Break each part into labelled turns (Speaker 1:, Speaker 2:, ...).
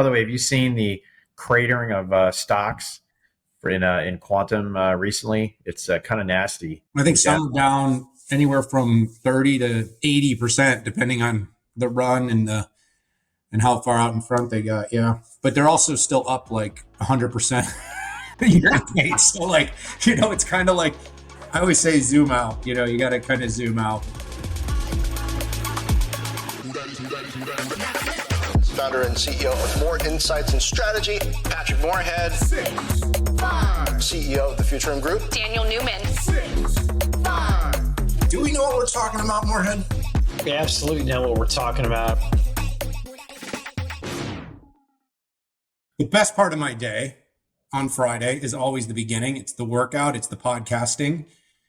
Speaker 1: By the way, have you seen the cratering of stocks in quantum recently? It's kind of nasty.
Speaker 2: I think some are down anywhere from 30 to 80%, depending on the run and how far out in front they got. Yeah, but they're also still up like 100% year to date. So like, it's kind of like, I always say zoom out. You got to kind of zoom out.
Speaker 3: Founder and CEO of More Insights and Strategy, Patrick Moorhead.
Speaker 4: 6, 5.
Speaker 3: CEO of the Futurum Group,
Speaker 5: Daniel Newman.
Speaker 4: 6, 5.
Speaker 3: Do we know what we're talking about, Moorhead?
Speaker 6: We absolutely know what we're talking about.
Speaker 2: The best part of my day on Friday is always the beginning. It's the workout, it's the podcasting.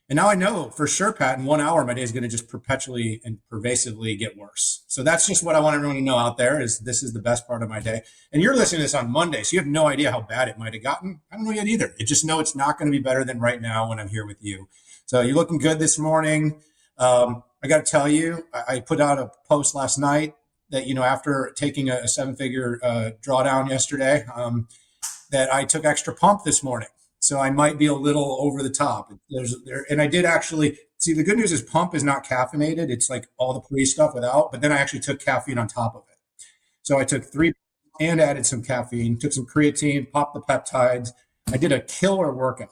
Speaker 2: And now I know for sure, Pat, in 1 hour, my day is going to just perpetually and pervasively get worse. So that's just what I want everyone to know out there is this is the best part of my day. And you're listening to this on Monday, so you have no idea how bad it might have gotten. I don't know yet either. I just know it's not going to be better than right now when I'm here with you. So you're looking good this morning. I got to tell you, I put out a post last night that, after taking a seven-figure drawdown yesterday, that I took extra pump this morning. So I might be a little over the top. And I did actually see, the good news is pump is not caffeinated. It's like all the pre stuff without, but then I actually took caffeine on top of it. So I took 3 and added some caffeine, took some creatine, popped the peptides. I did a killer workout.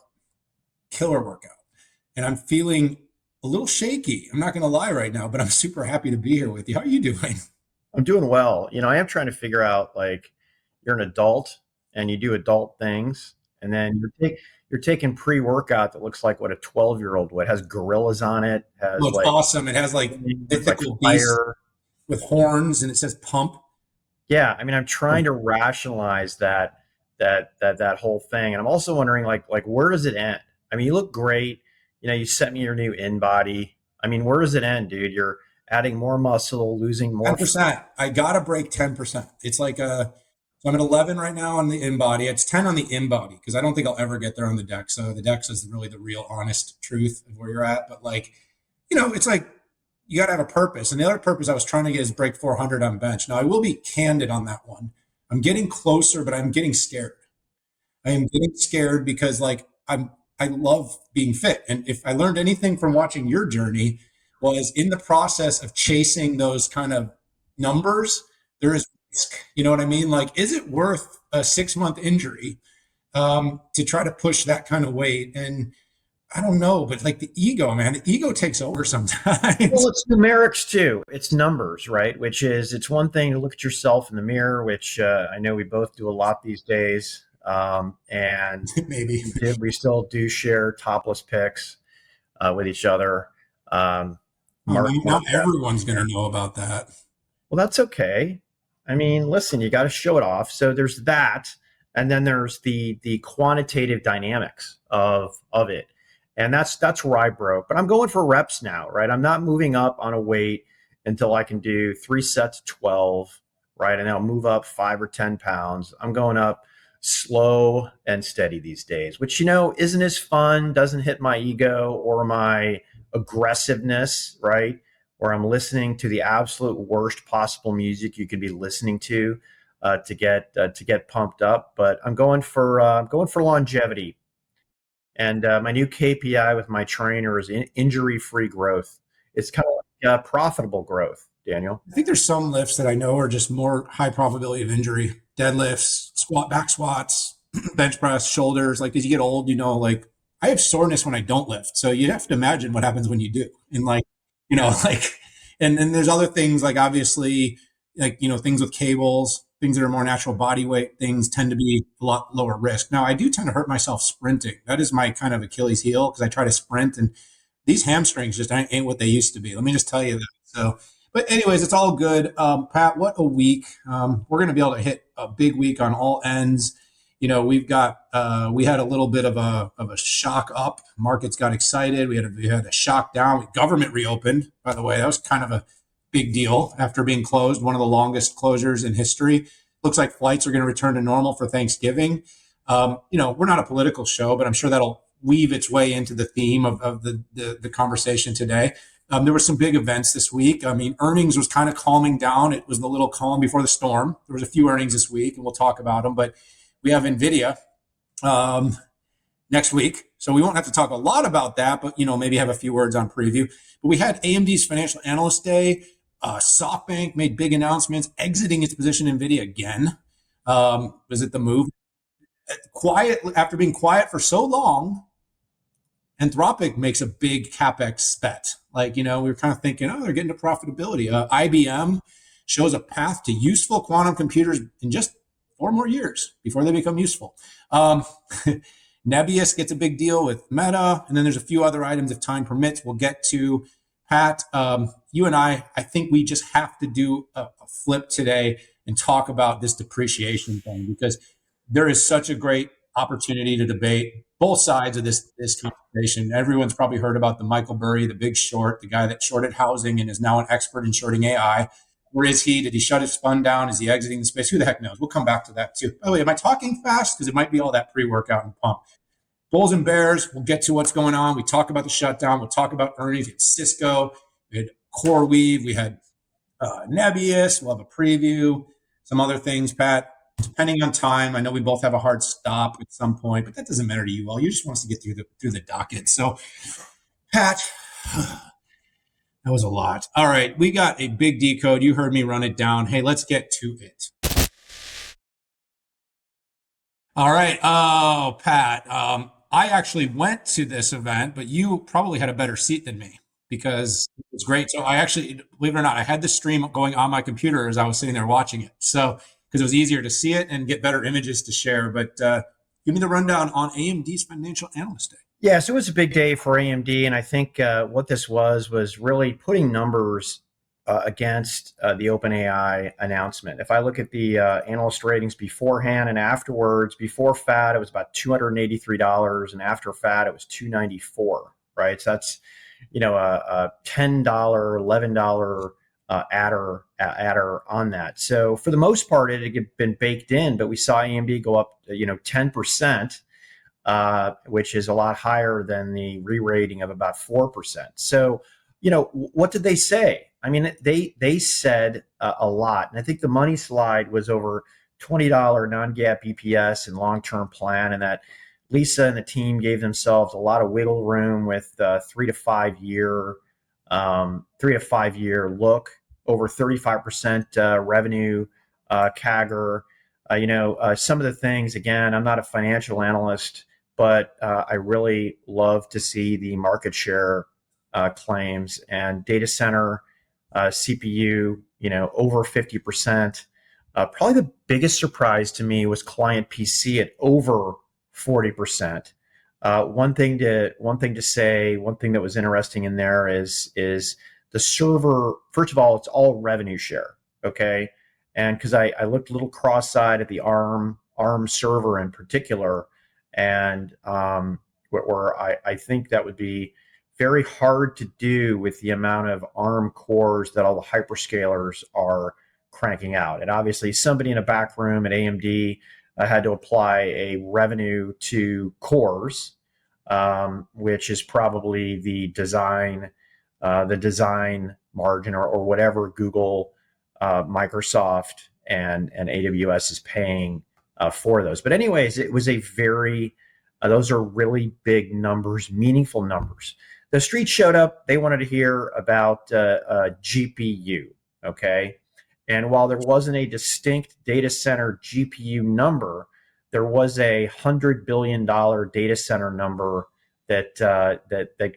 Speaker 2: And I'm feeling a little shaky. I'm not going to lie right now, but I'm super happy to be here with you. How are you doing?
Speaker 1: I'm doing well. I am trying to figure out, like, you're an adult and you do adult things. And then you're taking pre-workout that looks like what a 12-year-old would. It has gorillas on it.
Speaker 2: It's like, awesome. It has like mythical beasts with horns, and it says pump.
Speaker 1: Yeah, I'm trying to rationalize that whole thing, and I'm also wondering like where does it end? You look great. You sent me your new in body. Where does it end, dude? You're adding more muscle, losing more.
Speaker 2: 10%. I gotta break 10%. It's like So I'm at 11 right now on the in-body. It's 10 on the in-body because I don't think I'll ever get there on the DEX. So the DEX is really the real honest truth of where you're at. But it's like you got to have a purpose. And the other purpose I was trying to get is break 400 on bench. Now, I will be candid on that one. I'm getting closer, but I'm getting scared. I am getting scared because I love being fit. And if I learned anything from watching your journey was in the process of chasing those kind of numbers, there is risk. You know what I mean? Like, is it worth a 6-month injury to try to push that kind of weight? And I don't know, but like the ego takes over sometimes.
Speaker 1: Well, it's numerics too. It's numbers, right? It's one thing to look at yourself in the mirror, which I know we both do a lot these days. And
Speaker 2: maybe
Speaker 1: we still do share topless pics with each other.
Speaker 2: Not everyone's going to know about that.
Speaker 1: Well, that's okay. Listen, you got to show it off. So there's that. And then there's the quantitative dynamics of it. And that's where I broke. But I'm going for reps now, right? I'm not moving up on a weight until I can do 3 sets of 12, right? And then I'll move up 5 or 10 pounds. I'm going up slow and steady these days, which, isn't as fun, doesn't hit my ego or my aggressiveness, right? Where I'm listening to the absolute worst possible music you could be listening to get pumped up. But I'm going for longevity, and my new KPI with my trainer is injury-free growth. It's kind of like profitable growth, Daniel.
Speaker 2: I think there's some lifts that I know are just more high probability of injury: deadlifts, back squats, bench press, shoulders. Like as you get old, I have soreness when I don't lift. So you have to imagine what happens when you do, and and then there's other things obviously things with cables, things that are more natural body weight, things tend to be a lot lower risk. Now I do tend to hurt myself sprinting. That is my kind of Achilles heel because I try to sprint and these hamstrings just ain't what they used to be. Let me just tell you that. So, but anyways, it's all good. Pat, what a week. We're going to be able to hit a big week on all ends. We've got, we had a little bit of a shock up. Markets got excited. We had a shock down. Government reopened, by the way. That was kind of a big deal after being closed, one of the longest closures in history. Looks like flights are going to return to normal for Thanksgiving. We're not a political show, but I'm sure that'll weave its way into the theme of the conversation today. There were some big events this week. I mean, earnings was kind of calming down. It was the little calm before the storm. There was a few earnings this week, and we'll talk about them. But we have Nvidia next week, so we won't have to talk a lot about that. But maybe have a few words on preview. But we had AMD's Financial Analyst Day. SoftBank made big announcements, exiting its position in Nvidia again. Was it the move? Quiet after being quiet for so long. Anthropic makes a big capex bet. We were kind of thinking, they're getting to profitability. IBM shows a path to useful quantum computers in just 4 more years before they become useful. Nebius gets a big deal with Meta, and then there's a few other items if time permits we'll get to. Pat, you and I think we just have to do a flip today and talk about this depreciation thing, because there is such a great opportunity to debate both sides of this conversation. Everyone's probably heard about the Michael Burry, the big short, the guy that shorted housing and is now an expert in shorting AI. Where is he? Did he shut his fund down? Is he exiting the space? Who the heck knows? We'll come back to that too. By the way, am I talking fast? Because it might be all that pre-workout and pump. Bulls and bears, we'll get to what's going on. We talk about the shutdown. We'll talk about earnings. We had Cisco. We had CoreWeave. We had Nebius. We'll have a preview. Some other things, Pat. Depending on time, I know we both have a hard stop at some point, but that doesn't matter to you all. You just want us to get through the docket. So, Pat, that was a lot. All right, we got a big decode. You heard me run it down. Hey, let's get to it. All right. Oh, Pat, I actually went to this event, but you probably had a better seat than me because it was great. So I actually, believe it or not, I had the stream going on my computer as I was sitting there watching it. So, because it was easier to see it and get better images to share. But give me the rundown on AMD's Financial Analyst Day.
Speaker 1: Yeah, so it was a big day for AMD, and I think what this was really putting numbers against the OpenAI announcement. If I look at the analyst ratings beforehand and afterwards, before FAT, it was about $283, and after FAT, it was $294, right? So that's, a $10, $11 adder on that. So for the most part, it had been baked in, but we saw AMD go up, 10%, which is a lot higher than the re-rating of about 4%. So, what did they say? I mean, they said a lot. And I think the money slide was over $20 non-GAAP EPS and long-term plan, and that Lisa and the team gave themselves a lot of wiggle room with 3 to 5 year look, over 35% revenue CAGR. Some of the things, again, I'm not a financial analyst, but I really love to see the market share claims and data center CPU, over 50%. Probably the biggest surprise to me was client PC at over 40%. One thing to say, one thing that was interesting in there is the server. First of all, it's all revenue share, okay? And because I looked a little cross-eyed at the ARM server in particular, and where I think that would be very hard to do with the amount of ARM cores that all the hyperscalers are cranking out. And obviously, somebody in a back room at AMD had to apply a revenue to cores, which is probably the design margin or whatever Google, Microsoft, and AWS is paying for those. But anyways, it was a very, those are really big numbers, meaningful numbers. The street showed up. They wanted to hear about GPU, okay? And while there wasn't a distinct data center GPU number, there was a $100 billion data center number that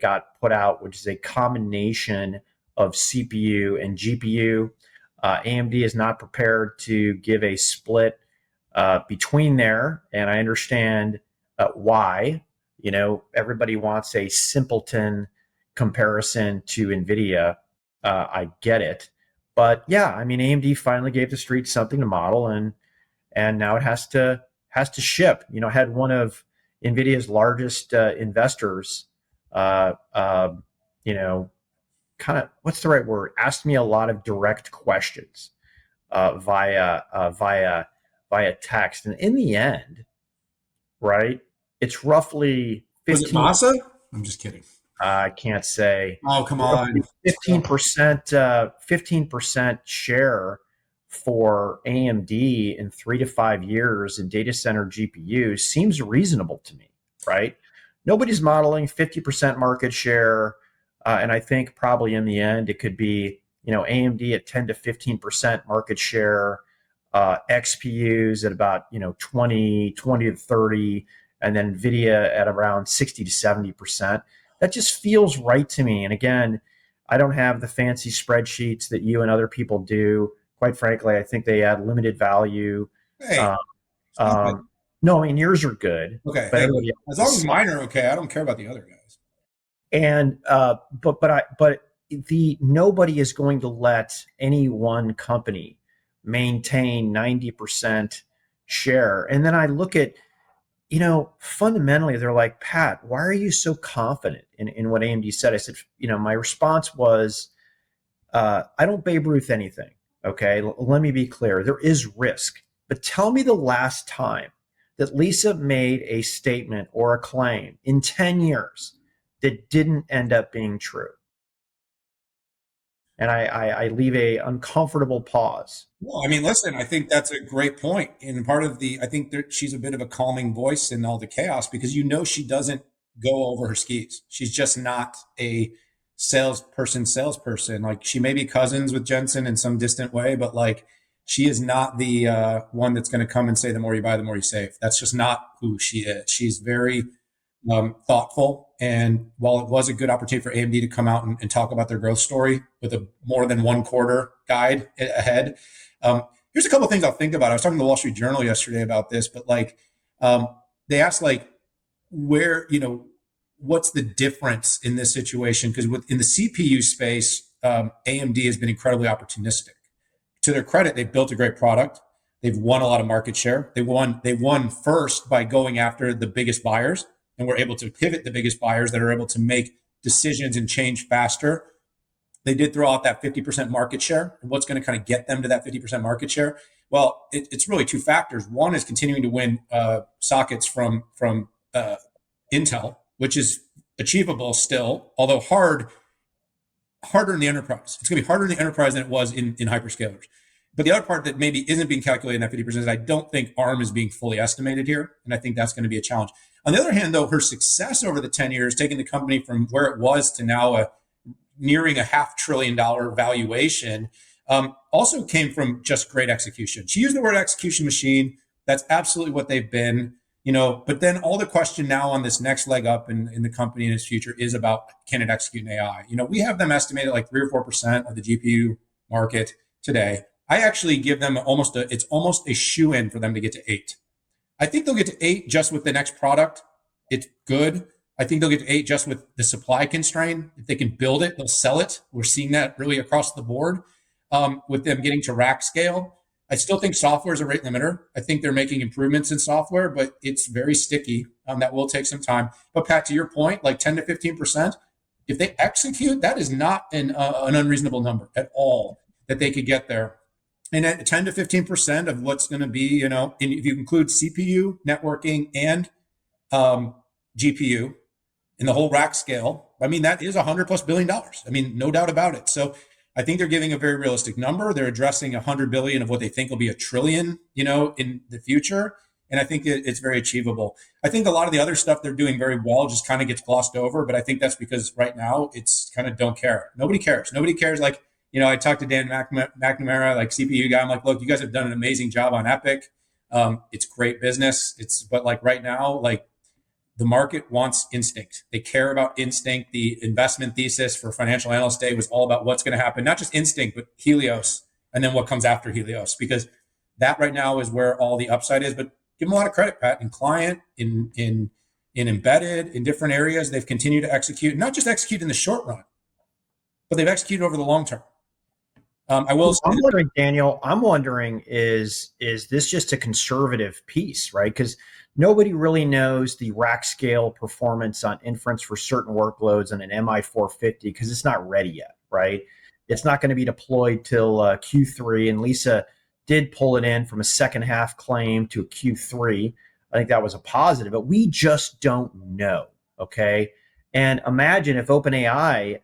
Speaker 1: got put out, which is a combination of CPU and GPU. AMD is not prepared to give a split between there, and I understand why. Everybody wants a simpleton comparison to Nvidia. I get it. But yeah, I mean, AMD finally gave the street something to model, and now it has to ship. I had one of Nvidia's largest investors, kind of, what's the right word? Asked me a lot of direct questions via text, and in the end, right, it's roughly 15.
Speaker 2: Was it Masa? I'm just kidding.
Speaker 1: I can't say.
Speaker 2: Oh, come on.
Speaker 1: 15% share for AMD in 3 to 5 years in data center GPUs seems reasonable to me, right? Nobody's modeling 50% market share. And I think probably in the end, it could be, AMD at 10 to 15% market share, XPUs at about, 20 to 30, and then Nvidia at around 60 to 70%. That just feels right to me. And again, I don't have the fancy spreadsheets that you and other people do. Quite frankly, I think they add limited value.
Speaker 2: Hey,
Speaker 1: Um,
Speaker 2: okay.
Speaker 1: no, I mean yours are good,
Speaker 2: Okay.
Speaker 1: but
Speaker 2: Hey,
Speaker 1: everybody
Speaker 2: as
Speaker 1: else
Speaker 2: long
Speaker 1: is
Speaker 2: as mine are okay, I don't care about the other guys.
Speaker 1: and but the nobody is going to let any one company maintain 90% share. And then I look at, fundamentally they're like, Pat, why are you so confident in what AMD said? I said, my response was, I don't Babe Ruth anything. Okay. Let me be clear. There is risk, but tell me the last time that Lisa made a statement or a claim in 10 years that didn't end up being true. And I leave a uncomfortable pause.
Speaker 2: Well, I mean, listen, I think that's a great point. And I think that she's a bit of a calming voice in all the chaos because she doesn't go over her skis. She's just not a salesperson. Like she may be cousins with Jensen in some distant way, but like she is not the one that's going to come and say, the more you buy, the more you save. That's just not who she is. She's very thoughtful. And while it was a good opportunity for AMD to come out and talk about their growth story with a more than one quarter guide ahead, here's a couple of things I'll think about. I was talking to the Wall Street Journal yesterday about this, but like they asked like where, what's the difference in this situation? Because in the CPU space, AMD has been incredibly opportunistic. To their credit, they've built a great product. They've won a lot of market share. They won first by going after the biggest buyers, and we're able to pivot the biggest buyers that are able to make decisions and change faster. They did throw out that 50% market share. And what's going to kind of get them to that 50% market share? Well, it's really two factors. One is continuing to win sockets from Intel, which is achievable still, although harder in the enterprise. It's going to be harder in the enterprise than it was in hyperscalers. But the other part that maybe isn't being calculated in that 50% is I don't think ARM is being fully estimated here. And I think that's going to be a challenge. On the other hand, though, her success over the 10 years, taking the company from where it was to now nearing a $500 billion valuation, also came from just great execution. She used the word execution machine. That's absolutely what they've been. But then all the question now on this next leg up in the company in its future is about, can it execute in AI? We have them estimated like 3 or 4% of the GPU market today. I actually give them it's almost a shoe-in for them to get to 8. I think they'll get to 8 just with the next product. It's good. I think they'll get to 8 just with the supply constraint. If they can build it, they'll sell it. We're seeing that really across the board with them getting to rack scale. I still think software is a rate limiter. I think they're making improvements in software, but it's very sticky. That will take some time. But Pat, to your point, like 10 to 15%, if they execute, that is not an unreasonable number at all that they could get there. And at 10 to 15% of what's going to be, if you include CPU, networking, and GPU in the whole rack scale, I mean, that is $100+ billion. I mean, no doubt about it. So I think they're giving a very realistic number. They're addressing 100 billion of what they think will be $1 trillion, in the future. And I think it's very achievable. I think a lot of the other stuff they're doing very well just kind of gets glossed over. But I think that's because right now it's kind of don't care. Nobody cares. Nobody cares. Like, I talked to Dan McNamara, like CPU guy. I'm like, look, you guys have done an amazing job on Epic. It's great business. But like right now, like the market wants instinct. They care about instinct. The investment thesis for Financial Analyst Day was all about what's going to happen, not just instinct, but Helios, and then what comes after Helios, because that right now is where all the upside is. But give them a lot of credit, Pat, in client, in embedded, in different areas. They've continued to execute, not just execute in the short run, but they've executed over the long term. I will.
Speaker 1: I'm wondering, Daniel. I'm wondering, is this just a conservative piece, right? Because nobody really knows the rack scale performance on inference for certain workloads on an MI450 because it's not ready yet, right? It's not going to be deployed till Q3. And Lisa did pull it in from a second half claim to a Q3. I think that was a positive, but we just don't know. Okay. And imagine if OpenAI,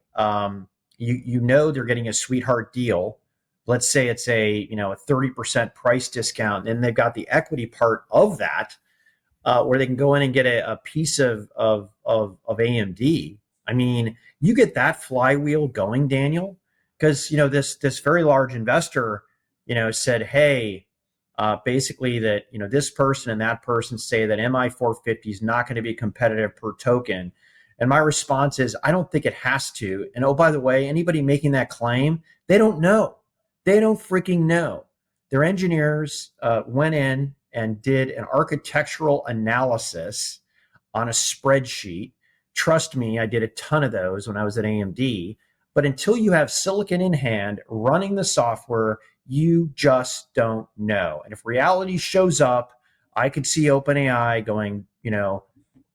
Speaker 1: you know they're getting a sweetheart deal. Let's say it's a 30% price discount, and they've got the equity part of that, where they can go in and get a piece of AMD. I mean, you get that flywheel going, Daniel, because this very large investor, said, hey, basically that this person and that person say that MI 450 is not going to be competitive per token. And my response is, I don't think it has to. And oh, by the way, anybody making that claim, they don't know. They don't freaking know. Their engineers went in and did an architectural analysis on a spreadsheet. Trust me, I did a ton of those when I was at AMD. But until you have silicon in hand running the software, you just don't know. And if reality shows up, I could see OpenAI going,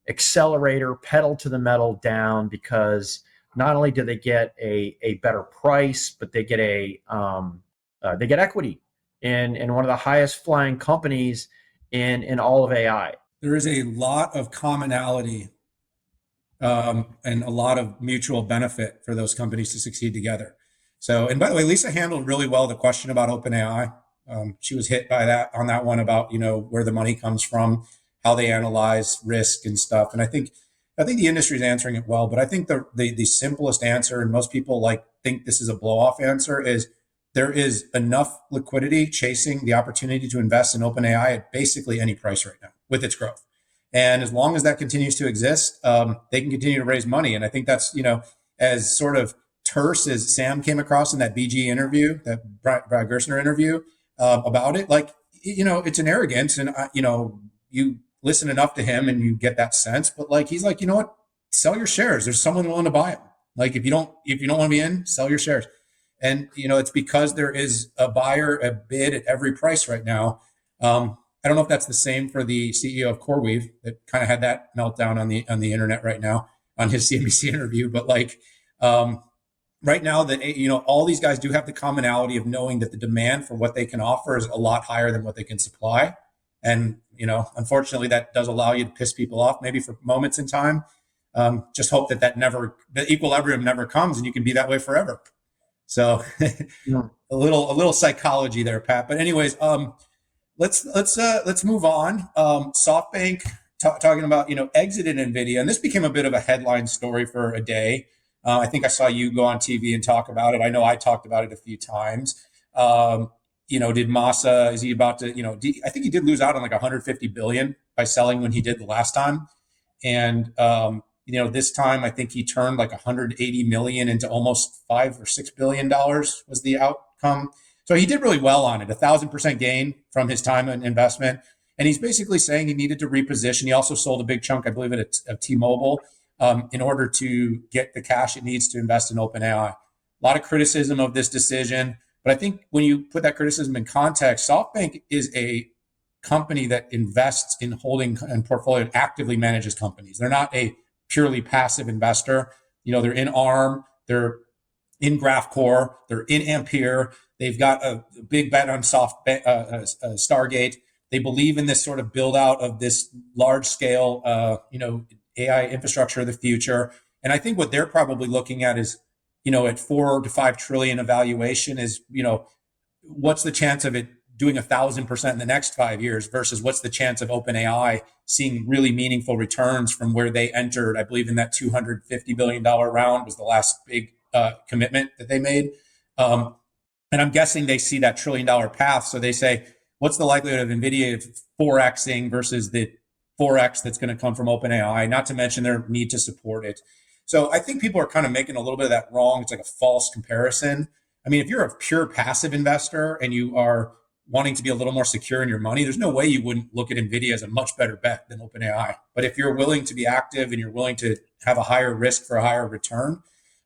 Speaker 1: accelerator, pedal to the metal down, because not only do they get a better price, but they get they get equity in one of the highest flying companies in all of AI.
Speaker 2: There is a lot of commonality and a lot of mutual benefit for those companies to succeed together. So, and by the way, Lisa handled really well the question about OpenAI. She was hit by that on that one about where the money comes from, how they analyze risk and stuff. And I think the industry is answering it well. But I think the simplest answer, and most people think this is a blow off answer, is there is enough liquidity chasing the opportunity to invest in OpenAI at basically any price right now with its growth. And as long as that continues to exist, they can continue to raise money. And I think that's, as sort of terse as Sam came across in that BG interview, that Brad Gerstner interview about it, it's an arrogance. And, you listen enough to him and you get that sense. But he's like, you know what? Sell your shares. There's someone willing to buy them. If you don't want to be in, sell your shares. And, it's because there is a buyer, a bid at every price right now. I don't know if that's the same for the CEO of CoreWeave that kind of had that meltdown on the internet right now on his CNBC interview. But right now that, all these guys do have the commonality of knowing that the demand for what they can offer is a lot higher than what they can supply. And, unfortunately that does allow you to piss people off maybe for moments in time. Just hope that equilibrium never comes and you can be that way forever. So yeah. a little psychology there, Pat. But anyways, let's move on. SoftBank talking about exited Nvidia, and this became a bit of a headline story for a day. I think I saw you go on TV and talk about it. I know I talked about it a few times. Did Masa? Is he about to? I think he did lose out on 150 billion by selling when he did the last time, and this time I think he turned 180 million into almost $5 or $6 billion was the outcome. So he did really well on it, 1,000% gain from his time and investment. And he's basically saying he needed to reposition. He also sold a big chunk, I believe, of T-Mobile in order to get the cash it needs to invest in OpenAI. A lot of criticism of this decision. But I think when you put that criticism in context, SoftBank is a company that invests in holding and portfolio and actively manages companies. They're not a purely passive investor. They're in ARM, they're in GraphCore, they're in Ampere. They've got a big bet on Stargate. They believe in this sort of build out of this large scale, AI infrastructure of the future. And I think what they're probably looking at is, at 4 to 5 trillion evaluation is, what's the chance of it doing 1,000% in the next 5 years versus what's the chance of OpenAI seeing really meaningful returns from where they entered? I believe in that $250 billion round was the last big commitment that they made. And I'm guessing they see that $1 trillion path. So they say, what's the likelihood of Nvidia 4Xing versus the 4X that's going to come from OpenAI, not to mention their need to support it. So I think people are kind of making a little bit of that wrong. It's like a false comparison. I mean, if you're a pure passive investor and you are wanting to be a little more secure in your money, there's no way you wouldn't look at Nvidia as a much better bet than OpenAI. But if you're willing to be active and you're willing to have a higher risk for a higher return,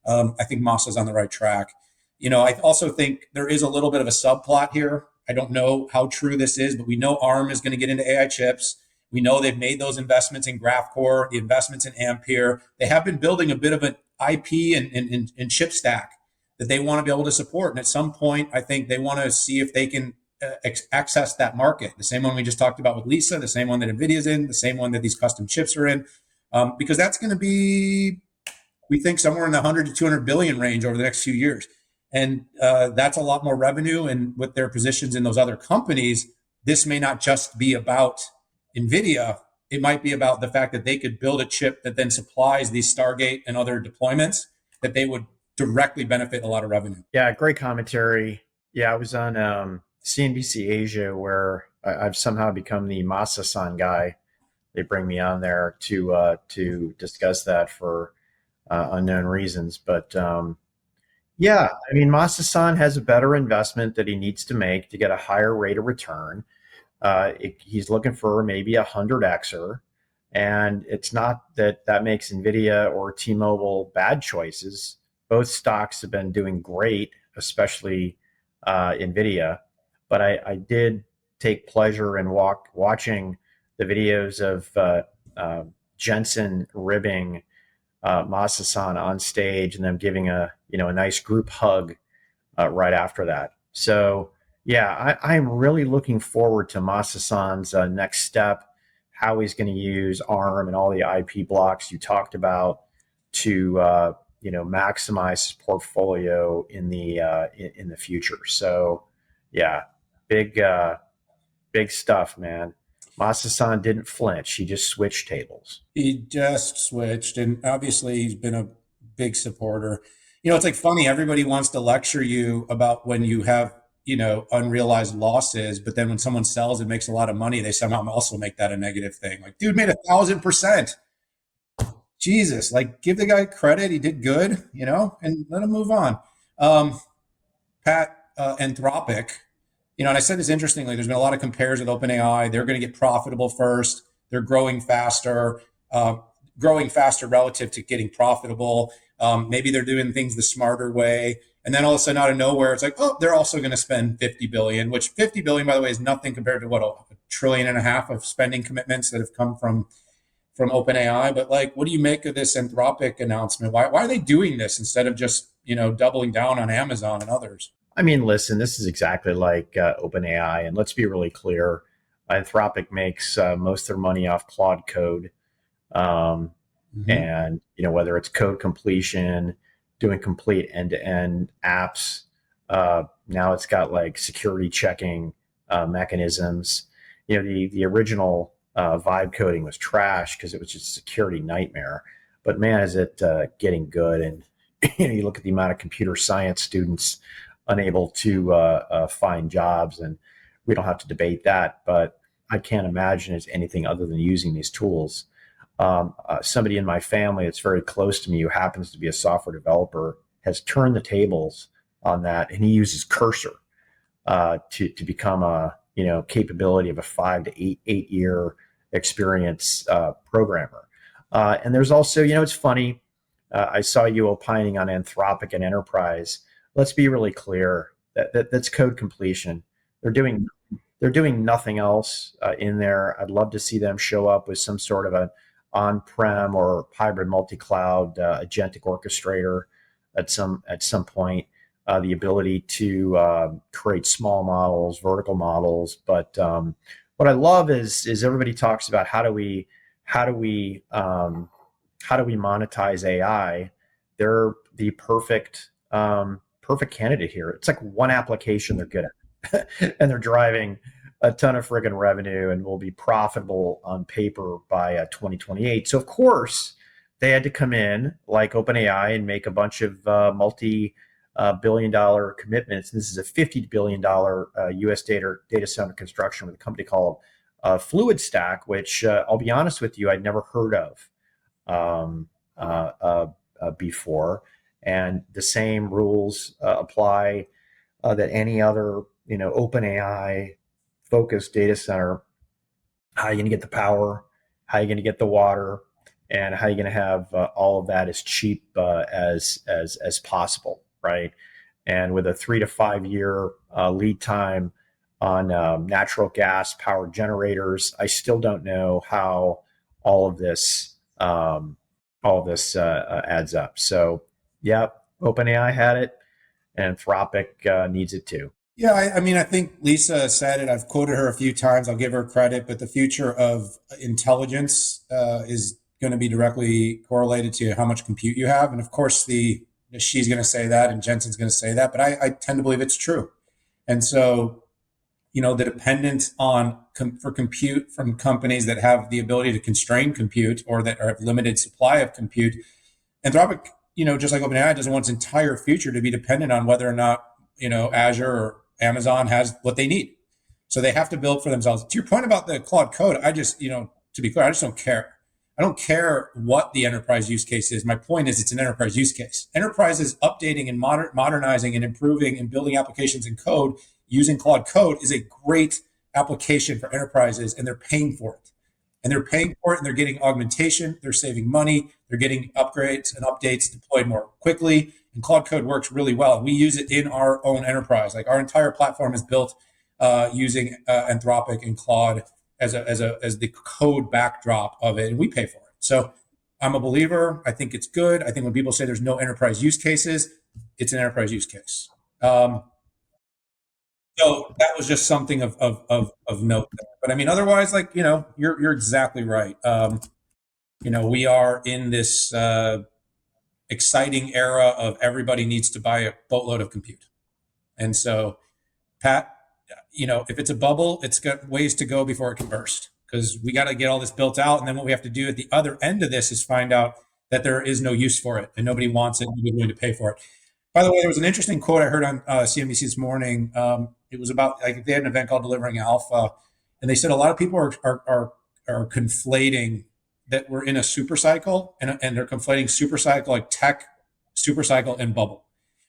Speaker 2: I think Masa's on the right track. I also think there is a little bit of a subplot here. I don't know how true this is, but we know ARM is going to get into AI chips. We know they've made those investments in GraphCore, the investments in Ampere. They have been building a bit of an IP and chip stack that they want to be able to support. And at some point, I think they want to see if they can access that market. The same one we just talked about with Lisa, the same one that NVIDIA's in, the same one that these custom chips are in, because that's going to be We think somewhere in the 100 to 200 billion range over the next few years. And that's a lot more revenue. And with their positions in those other companies, this may not just be about Nvidia. It might be about the fact that they could build a chip that then supplies these Stargate and other deployments, that they would directly benefit a lot of revenue.
Speaker 1: Yeah, great commentary. Yeah, I was on CNBC Asia, where I've somehow become the Masa-san guy. They bring me on there to discuss that for unknown reasons. But yeah, I mean, Masa-san has a better investment that he needs to make to get a higher rate of return. He's looking for maybe 100xer, and it's not that makes Nvidia or T-Mobile bad choices. Both stocks have been doing great, especially Nvidia. But I did take pleasure in watching the videos of Jensen ribbing Masa-san on stage, and them giving a nice group hug right after that. So yeah, I'm really looking forward to Masa-san's next step, how he's going to use ARM and all the IP blocks you talked about to maximize his portfolio in the future. So yeah, big stuff, man. Masa-san didn't flinch. He just switched tables.
Speaker 2: He just switched, and obviously he's been a big supporter. It's like funny. Everybody wants to lecture you about when you have unrealized losses, but then when someone sells and makes a lot of money, they somehow also make that a negative thing. Like, dude made 1,000%. Jesus, like, give the guy credit. He did good, and let him move on. Pat, Anthropic, and I said this interestingly, there's been a lot of compares with OpenAI. They're going to get profitable first. They're growing faster relative to getting profitable. Maybe they're doing things the smarter way. And then all of a sudden, out of nowhere, it's like, oh, they're also going to spend $50 billion, which $50 billion, by the way, is nothing compared to what, $1.5 trillion of spending commitments that have come from OpenAI. But like, what do you make of this Anthropic announcement? Why are they doing this instead of just, doubling down on Amazon and others?
Speaker 1: I mean, listen, this is exactly like OpenAI. And let's be really clear. Anthropic makes most of their money off Claude code. And, whether it's code completion, doing complete end-to-end apps, now it's got like security checking mechanisms. The original vibe coding was trash because it was just a security nightmare. But man, is it getting good. And you look at the amount of computer science students unable to find jobs, and we don't have to debate that. But I can't imagine it's anything other than using these tools. Somebody in my family that's very close to me, who happens to be a software developer, has turned the tables on that, and he uses Cursor to become a capability of a 5 to 8 year experience programmer. And there's also, it's funny. I saw you opining on Anthropic and enterprise. Let's be really clear that's code completion. They're doing nothing else in there. I'd love to see them show up with some sort of an on-prem or hybrid multi-cloud agentic orchestrator at some point. The ability to create small models, vertical models. But what I love is everybody talks about how do we monetize AI. They're the perfect candidate here. It's like one application they're good at, and they're driving a ton of friggin' revenue and will be profitable on paper by 2028. So of course they had to come in like OpenAI and make a bunch of multi-billion-dollar commitments. This is a $50 billion U.S. data center construction with a company called Fluid Stack, which I'll be honest with you, I'd never heard of before. And the same rules apply that any other, OpenAI focused data center. How are you going to get the power? How are you going to get the water? And how are you going to have all of that as cheap as possible, right? And with a 3 to 5 year lead time on natural gas powered generators, I still don't know how all of this adds up. So, yeah, OpenAI had it, and Anthropic needs it too.
Speaker 2: Yeah, I think Lisa said it. I've quoted her a few times. I'll give her credit, but the future of intelligence is going to be directly correlated to how much compute you have. And of course, she's going to say that, and Jensen's going to say that, but I tend to believe it's true. And so, the dependence on for compute from companies that have the ability to constrain compute or that have limited supply of compute, Anthropic, just like OpenAI, doesn't want its entire future to be dependent on whether or not, Azure or Amazon has what they need. So they have to build for themselves. To your point about the Claude Code, I just, to be clear, I just don't care. I don't care what the enterprise use case is. My point is it's an enterprise use case. Enterprises updating and modernizing and improving and building applications in code using Claude Code is a great application for enterprises, and they're paying for it. And they're paying for it, and they're getting augmentation. They're saving money. They're getting upgrades and updates deployed more quickly. And Claude Code works really well. We use it in our own enterprise. Like our entire platform is built using Anthropic and Claude as the code backdrop of it, and we pay for it. So I'm a believer. I think it's good. I think when people say there's no enterprise use cases, it's an enterprise use case. So that was just something of note there. But I mean, otherwise, like, you're exactly right. We are in this exciting era of everybody needs to buy a boatload of compute. And so, Pat, if it's a bubble, it's got ways to go before it can burst, because we got to get all this built out. And then what we have to do at the other end of this is find out that there is no use for it and nobody wants it and nobody's willing to pay for it. By the way, there was an interesting quote I heard on CNBC this morning. It was about, like, they had an event called Delivering Alpha, and they said a lot of people are conflating that we're in a super cycle, and they're conflating super cycle, like tech super cycle, and bubble,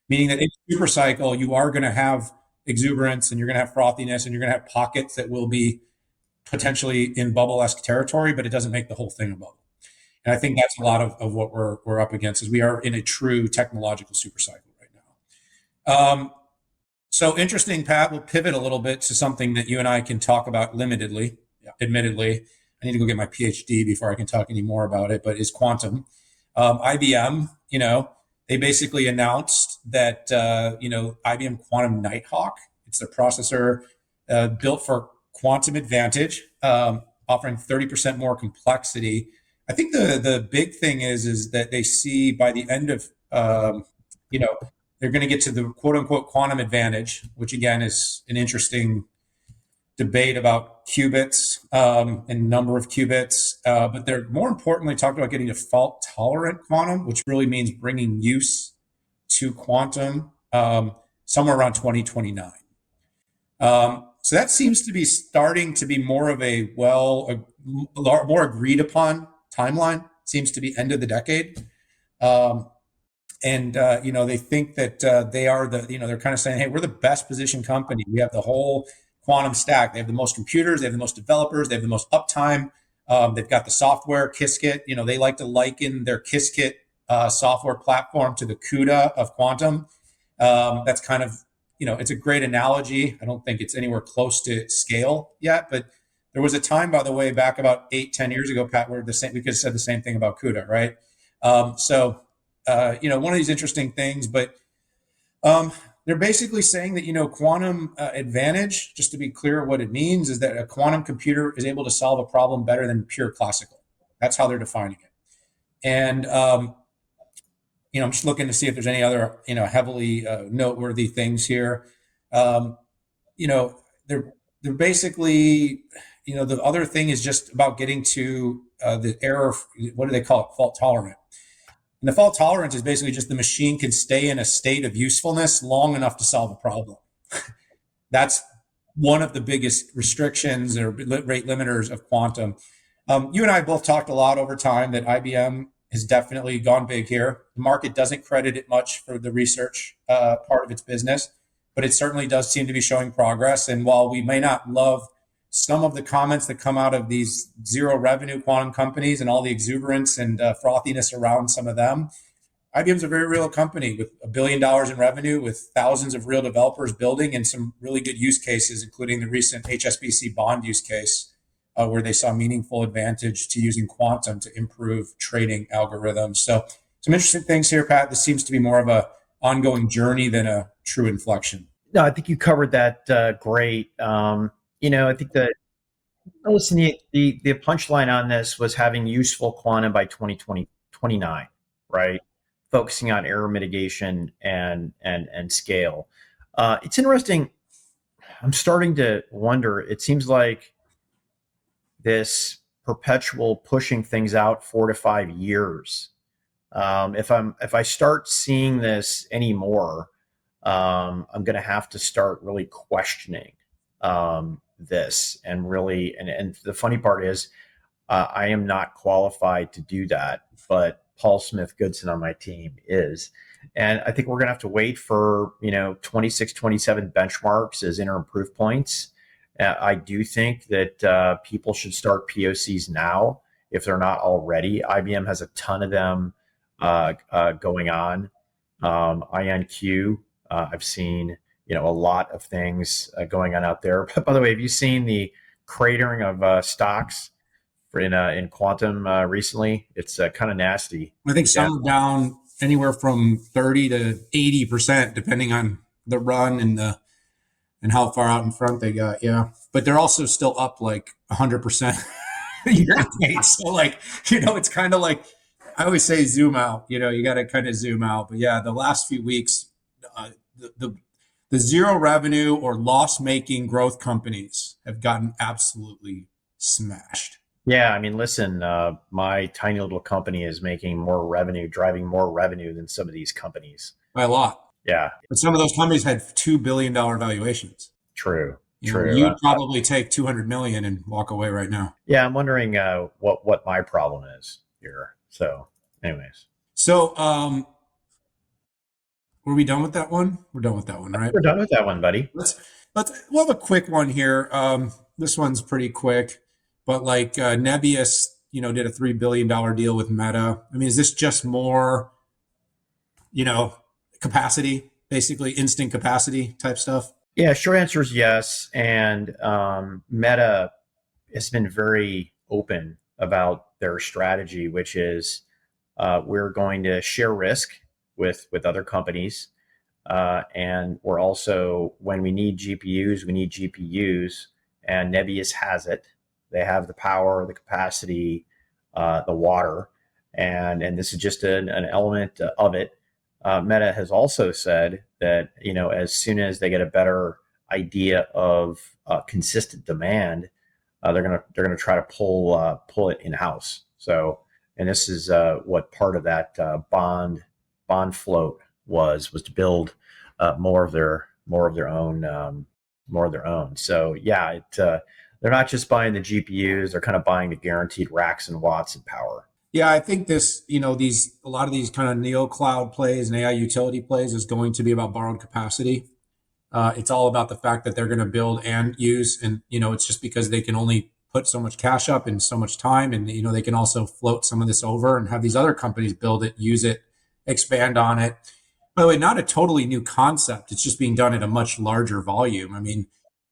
Speaker 2: meaning that in super cycle you are going to have exuberance and you're going to have frothiness and you're going to have pockets that will be potentially in bubble-esque territory, but it doesn't make the whole thing a bubble. And I think that's a lot of what we're up against, is we are in a true technological super cycle right now. So interesting, Pat. We'll pivot a little bit to something that you and I can talk about limitedly. Yeah. Admittedly, I need to go get my PhD before I can talk any more about it, but is quantum. IBM, they basically announced that, IBM Quantum Nighthawk, it's their processor built for quantum advantage, offering 30% more complexity. I think the big thing is that they see by the end of, they're going to get to the quote unquote quantum advantage, which again is an interesting debate about qubits and number of qubits. But they're more importantly talking about getting to fault tolerant quantum, which really means bringing use to quantum somewhere around 2029. So that seems to be starting to be more of a more agreed upon timeline. Seems to be end of the decade. They think that they are they're kind of saying, hey, we're the best positioned company. We have the whole quantum stack. They have the most computers, they have the most developers, they have the most uptime. They've got the software, Qiskit. They like to liken their Qiskit software platform to the CUDA of quantum. That's kind of, it's a great analogy. I don't think it's anywhere close to scale yet, but there was a time, by the way, back about 8-10 years ago, Pat, where we could have said the same thing about CUDA, right? One of these interesting things, but they're basically saying that, quantum advantage, just to be clear what it means, is that a quantum computer is able to solve a problem better than pure classical. That's how they're defining it. And, I'm just looking to see if there's any other, heavily noteworthy things here. They're basically, the other thing is just about getting to the error, what do they call it? Fault tolerant. And the fault tolerance is basically just the machine can stay in a state of usefulness long enough to solve a problem. That's one of the biggest restrictions or rate limiters of quantum. You and I both talked a lot over time that IBM has definitely gone big here. The market doesn't credit it much for the research part of its business, but it certainly does seem to be showing progress. And while we may not love some of the comments that come out of these zero revenue quantum companies and all the exuberance and frothiness around some of them, IBM's a very real company with $1 billion in revenue, with thousands of real developers building, and some really good use cases, including the recent HSBC bond use case, where they saw meaningful advantage to using quantum to improve trading algorithms. So some interesting things here, Pat. This seems to be more of a ongoing journey than a true inflection.
Speaker 1: No, I think you covered that great. I think that Listen, the punchline on this was having useful quantum by 2029, right? Focusing on error mitigation and scale. It's interesting. I'm starting to wonder. It seems like this perpetual pushing things out 4 to 5 years. If I start seeing this anymore, I'm going to have to start really questioning this and really. And the funny part is, I am not qualified to do that, but Paul Smith Goodson on my team is. And I think we're going to have to wait for 26, 27 benchmarks as interim proof points. I do think that people should start POCs now if they're not already. IBM has a ton of them going on. INQ, I've seen a lot of things going on out there. But by the way, have you seen the cratering of stocks in quantum recently? It's kind of nasty.
Speaker 2: I think some are down anywhere from 30 to 80%, depending on the run and how far out in front they got. Yeah. But they're also still up like 100% year to date. So it's kind of like, I always say zoom out, you got to kind of zoom out. But yeah, the last few weeks, the zero revenue or loss making growth companies have gotten absolutely smashed.
Speaker 1: Yeah, I mean, listen, my tiny little company is making more revenue, driving more revenue than some of these companies
Speaker 2: By a lot.
Speaker 1: Yeah,
Speaker 2: But some of those companies had $2 billion valuations.
Speaker 1: true.
Speaker 2: You'd probably take 200 million and walk away right now.
Speaker 1: Yeah, I'm wondering what my problem is here. So, anyways,
Speaker 2: So, were we done with that one? We're done with that one, right?
Speaker 1: we're done with that one, buddy.
Speaker 2: We'll have a quick one here. This one's pretty quick, but Nebius, did a $3 billion deal with Meta. I mean, is this just more, capacity, basically instant capacity type stuff?
Speaker 1: Yeah, short answer is yes. And Meta has been very open about their strategy, which is we're going to share risk with other companies. And we're also, when we need GPUs, we need GPUs. And Nebius has it. They have the power, the capacity, the water. And this is just an element of it. Meta has also said that as soon as they get a better idea of consistent demand, they're gonna try to pull it in house. So, and this is what part of that bond float was to build more of their own. So yeah, they're not just buying the GPUs; they're kind of buying the guaranteed racks and watts and power.
Speaker 2: Yeah, I think this, a lot of these kind of neo cloud plays and AI utility plays is going to be about borrowed capacity. It's all about the fact that they're going to build and use, and it's just because they can only put so much cash up in so much time, and they can also float some of this over and have these other companies build it, use it, expand on it. By the way, not a totally new concept. It's just being done at a much larger volume. I mean,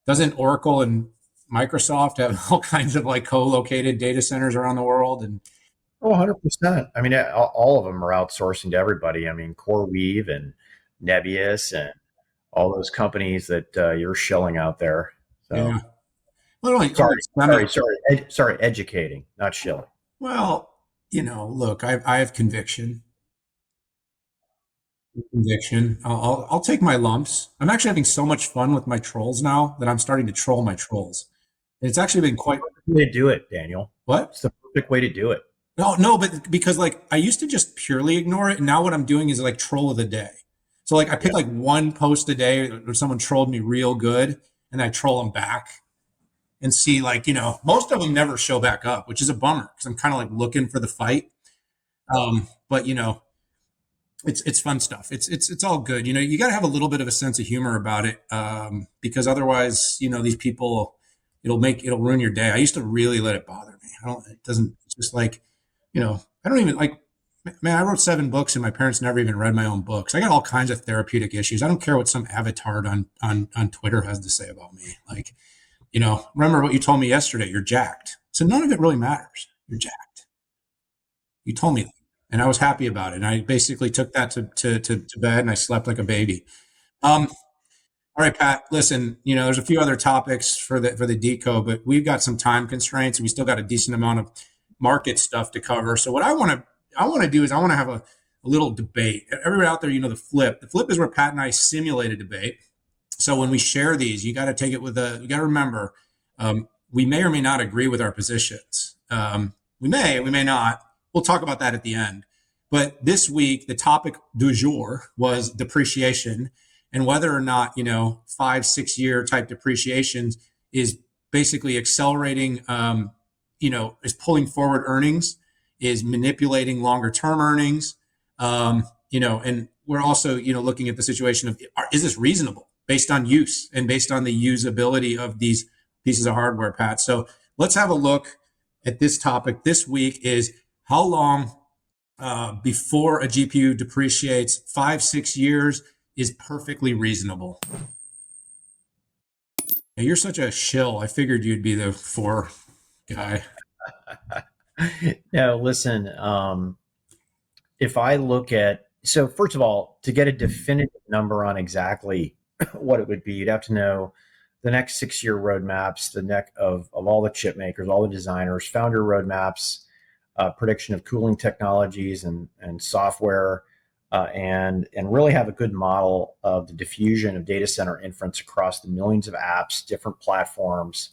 Speaker 2: doesn't Oracle and Microsoft have all kinds of co-located data centers around the world? And
Speaker 1: Oh, 100%. I mean, all of them are outsourcing to everybody. I mean, CoreWeave and Nebius and all those companies that you're shilling out there. So,
Speaker 2: yeah, well,
Speaker 1: sorry, educating, not shilling.
Speaker 2: Well, look, I have conviction. I'll take my lumps. I'm actually having so much fun with my trolls now that I'm starting to troll my trolls. And it's actually been quite.
Speaker 1: Way to do it, Daniel.
Speaker 2: What?
Speaker 1: It's the perfect way to do it.
Speaker 2: No, but because I used to just purely ignore it, and now what I'm doing is troll of the day. So I pick one post a day where someone trolled me real good, and I troll them back, and see most of them never show back up, which is a bummer because I'm kind of looking for the fight. But it's fun stuff. It's all good. You got to have a little bit of a sense of humor about it, because otherwise, these people, it'll ruin your day. I used to really let it bother me. It's just I don't even man, I wrote 7 books and my parents never even read my own books. I got all kinds of therapeutic issues. I don't care what some avatar on Twitter has to say about me. Remember what you told me yesterday, you're jacked. So none of it really matters. You're jacked. You told me that. And I was happy about it. And I basically took that to bed and I slept like a baby. All right, Pat. Listen, there's a few other topics for the Decode, but we've got some time constraints, and we still got a decent amount of market stuff to cover. So what I want to do is I want to have a little debate. Everybody out there, the flip. The flip is where Pat and I simulate a debate. So when we share these, you got to take it you got to remember, we may or may not agree with our positions. We may not. We'll talk about that at the end. But this week, the topic du jour was depreciation, and whether or not 5-6 year type depreciations is basically accelerating, is pulling forward earnings, is manipulating longer term earnings, and we're also looking at the situation of, is this reasonable based on use and based on the usability of these pieces of hardware, Pat? So let's have a look at this topic. This week is how long before a GPU depreciates. 5-6 years is perfectly reasonable. Now, you're such a shill. I figured you'd be the 4 guy.
Speaker 1: No, listen, if I look at, so first of all, to get a definitive number on exactly what it would be, you'd have to know the next 6-year roadmaps, the neck of all the chip makers, all the designers, founder roadmaps, prediction of cooling technologies and software, and really have a good model of the diffusion of data center inference across the millions of apps, different platforms.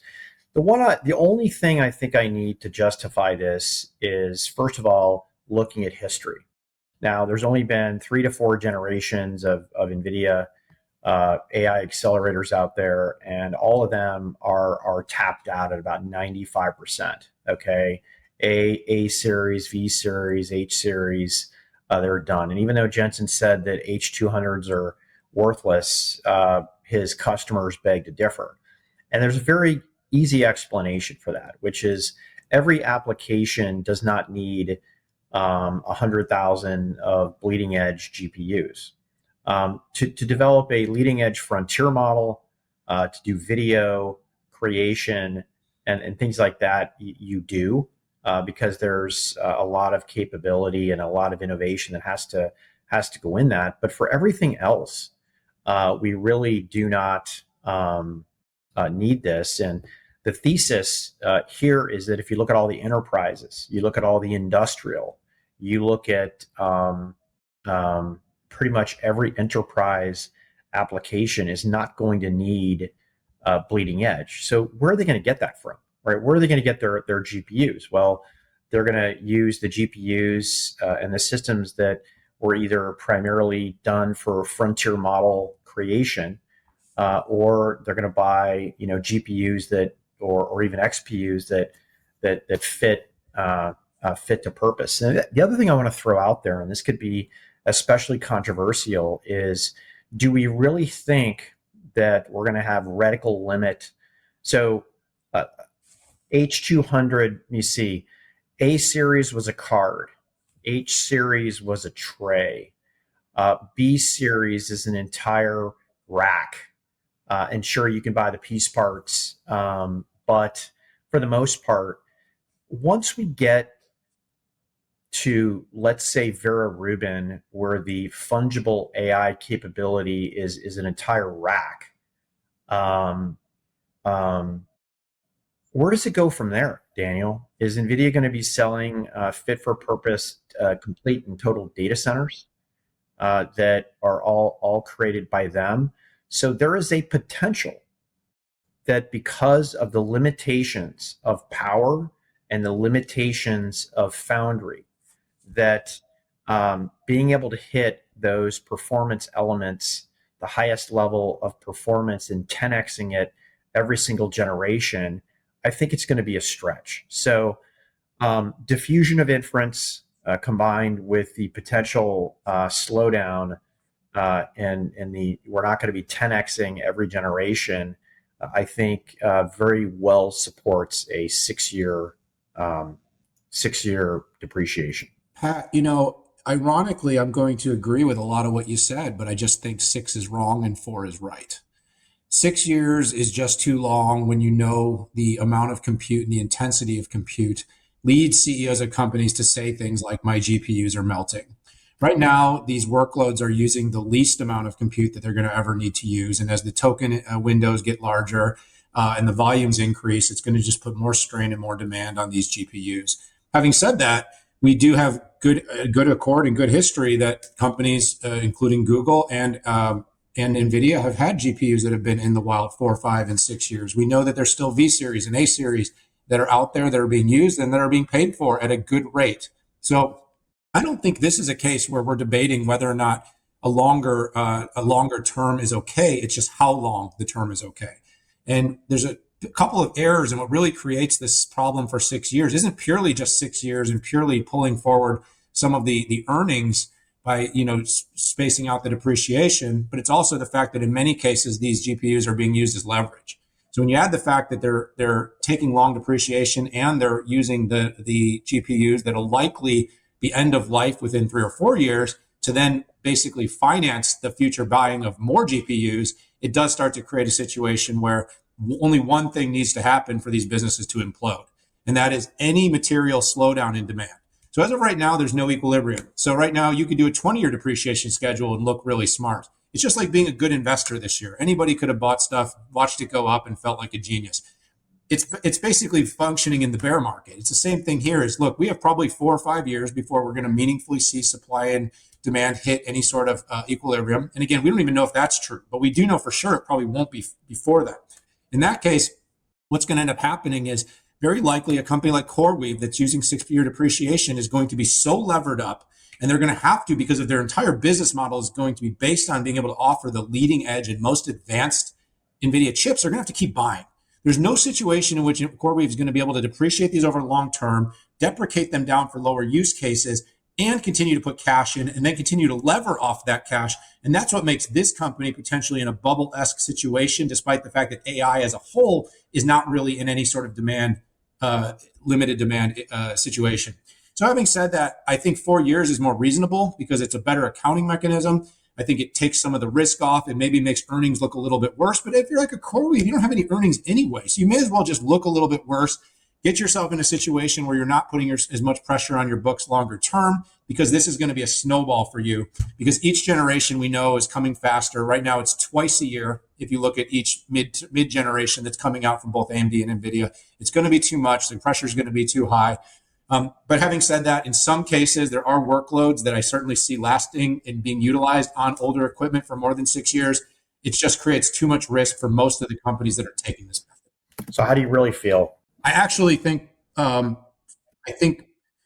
Speaker 1: The only thing I think I need to justify this is, first of all, looking at history. Now, there's only been 3 to 4 generations of Nvidia AI accelerators out there, and all of them are tapped out at about 95%. Okay, A series, V series, H series, they're done. And even though Jensen said that H200s are worthless, his customers beg to differ. And there's a very easy explanation for that, which is every application does not need 100,000 of bleeding edge GPUs. To develop a leading edge frontier model, to do video creation and things like that, you do, because there's a lot of capability and a lot of innovation that has to go in that. But for everything else, we really do not need this. And the thesis here is that if you look at all the enterprises, you look at all the industrial, you look at pretty much every enterprise application is not going to need bleeding edge. So where are they going to get that from, right? Where are they going to get their GPUs? Well, they're going to use the GPUs and the systems that were either primarily done for frontier model creation, or they're going to buy GPUs that or even XPUs that fit to purpose. And the other thing I want to throw out there, and this could be especially controversial, is do we really think that we're going to have reticle limit? So H200, you see, A series was a card, H series was a tray, B series is an entire rack. And sure, you can buy the piece parts, but for the most part, once we get to, let's say, Vera Rubin, where the fungible AI capability is an entire rack, where does it go from there, Daniel? Is NVIDIA going to be selling fit-for-purpose, complete and total data centers that are all created by them? So there is a potential that because of the limitations of power and the limitations of foundry, that being able to hit those performance elements, the highest level of performance, and 10xing it every single generation, I think it's going to be a stretch. So diffusion of inference combined with the potential slowdown and we're not going to be 10xing every generation, I think very well supports a 6-year depreciation.
Speaker 2: Pat, ironically, I'm going to agree with a lot of what you said, but I just think 6 is wrong and 4 is right. 6 years is just too long when you know the amount of compute and the intensity of compute leads CEOs of companies to say things like, my GPUs are melting. Right now, these workloads are using the least amount of compute that they're going to ever need to use. And as the token windows get larger and the volumes increase, it's going to just put more strain and more demand on these GPUs. Having said that, we do have good accord and good history that companies, including Google and Nvidia, have had GPUs that have been in the wild 4, 5, and 6 years. We know that there's still V series and A series that are out there that are being used and that are being paid for at a good rate. So I don't think this is a case where we're debating whether or not a longer term is okay. It's just how long the term is okay. And there's a couple of errors, and what really creates this problem for 6 years isn't purely just 6 years and purely pulling forward some of the earnings by spacing out the depreciation, but it's also the fact that in many cases these GPUs are being used as leverage. So when you add the fact that they're taking long depreciation and they're using the GPUs that'll likely be end of life within 3 or 4 years to then basically finance the future buying of more GPUs, it does start to create a situation where only one thing needs to happen for these businesses to implode, and that is any material slowdown in demand. So as of right now, there's no equilibrium. So right now, you could do a 20-year depreciation schedule and look really smart. It's just like being a good investor this year. Anybody could have bought stuff, watched it go up, and felt like a genius. It's basically functioning in the bear market. It's the same thing here. Is look, we have probably 4 or 5 years before we're going to meaningfully see supply and demand hit any sort of equilibrium. And again, we don't even know if that's true, but we do know for sure it probably won't be before that. In that case, what's going to end up happening is very likely a company like CoreWeave that's using 6-year depreciation is going to be so levered up, and they're going to have to, because of their entire business model is going to be based on being able to offer the leading edge and most advanced NVIDIA chips. They're going to have to keep buying. There's no situation in which CoreWeave is going to be able to depreciate these over long term, deprecate them down for lower use cases, and continue to put cash in and then continue to lever off that cash. And that's what makes this company potentially in a bubble-esque situation, despite the fact that AI as a whole is not really in any sort of limited demand situation. So having said that, I think 4 years is more reasonable because it's a better accounting mechanism. I think it takes some of the risk off and maybe makes earnings look a little bit worse. But if you're like a CoreWeave, you don't have any earnings anyway. So you may as well just look a little bit worse, get yourself in a situation where you're not putting as much pressure on your books longer term, because this is going to be a snowball for you, because each generation we know is coming faster. Right now, it's twice a year. If you look at each mid generation that's coming out from both AMD and Nvidia, it's going to be too much. The pressure is going to be too high. But having said that, in some cases, there are workloads that I certainly see lasting and being utilized on older equipment for more than 6 years. It just creates too much risk for most of the companies that are taking this method.
Speaker 1: So how do you really feel?
Speaker 2: I actually think,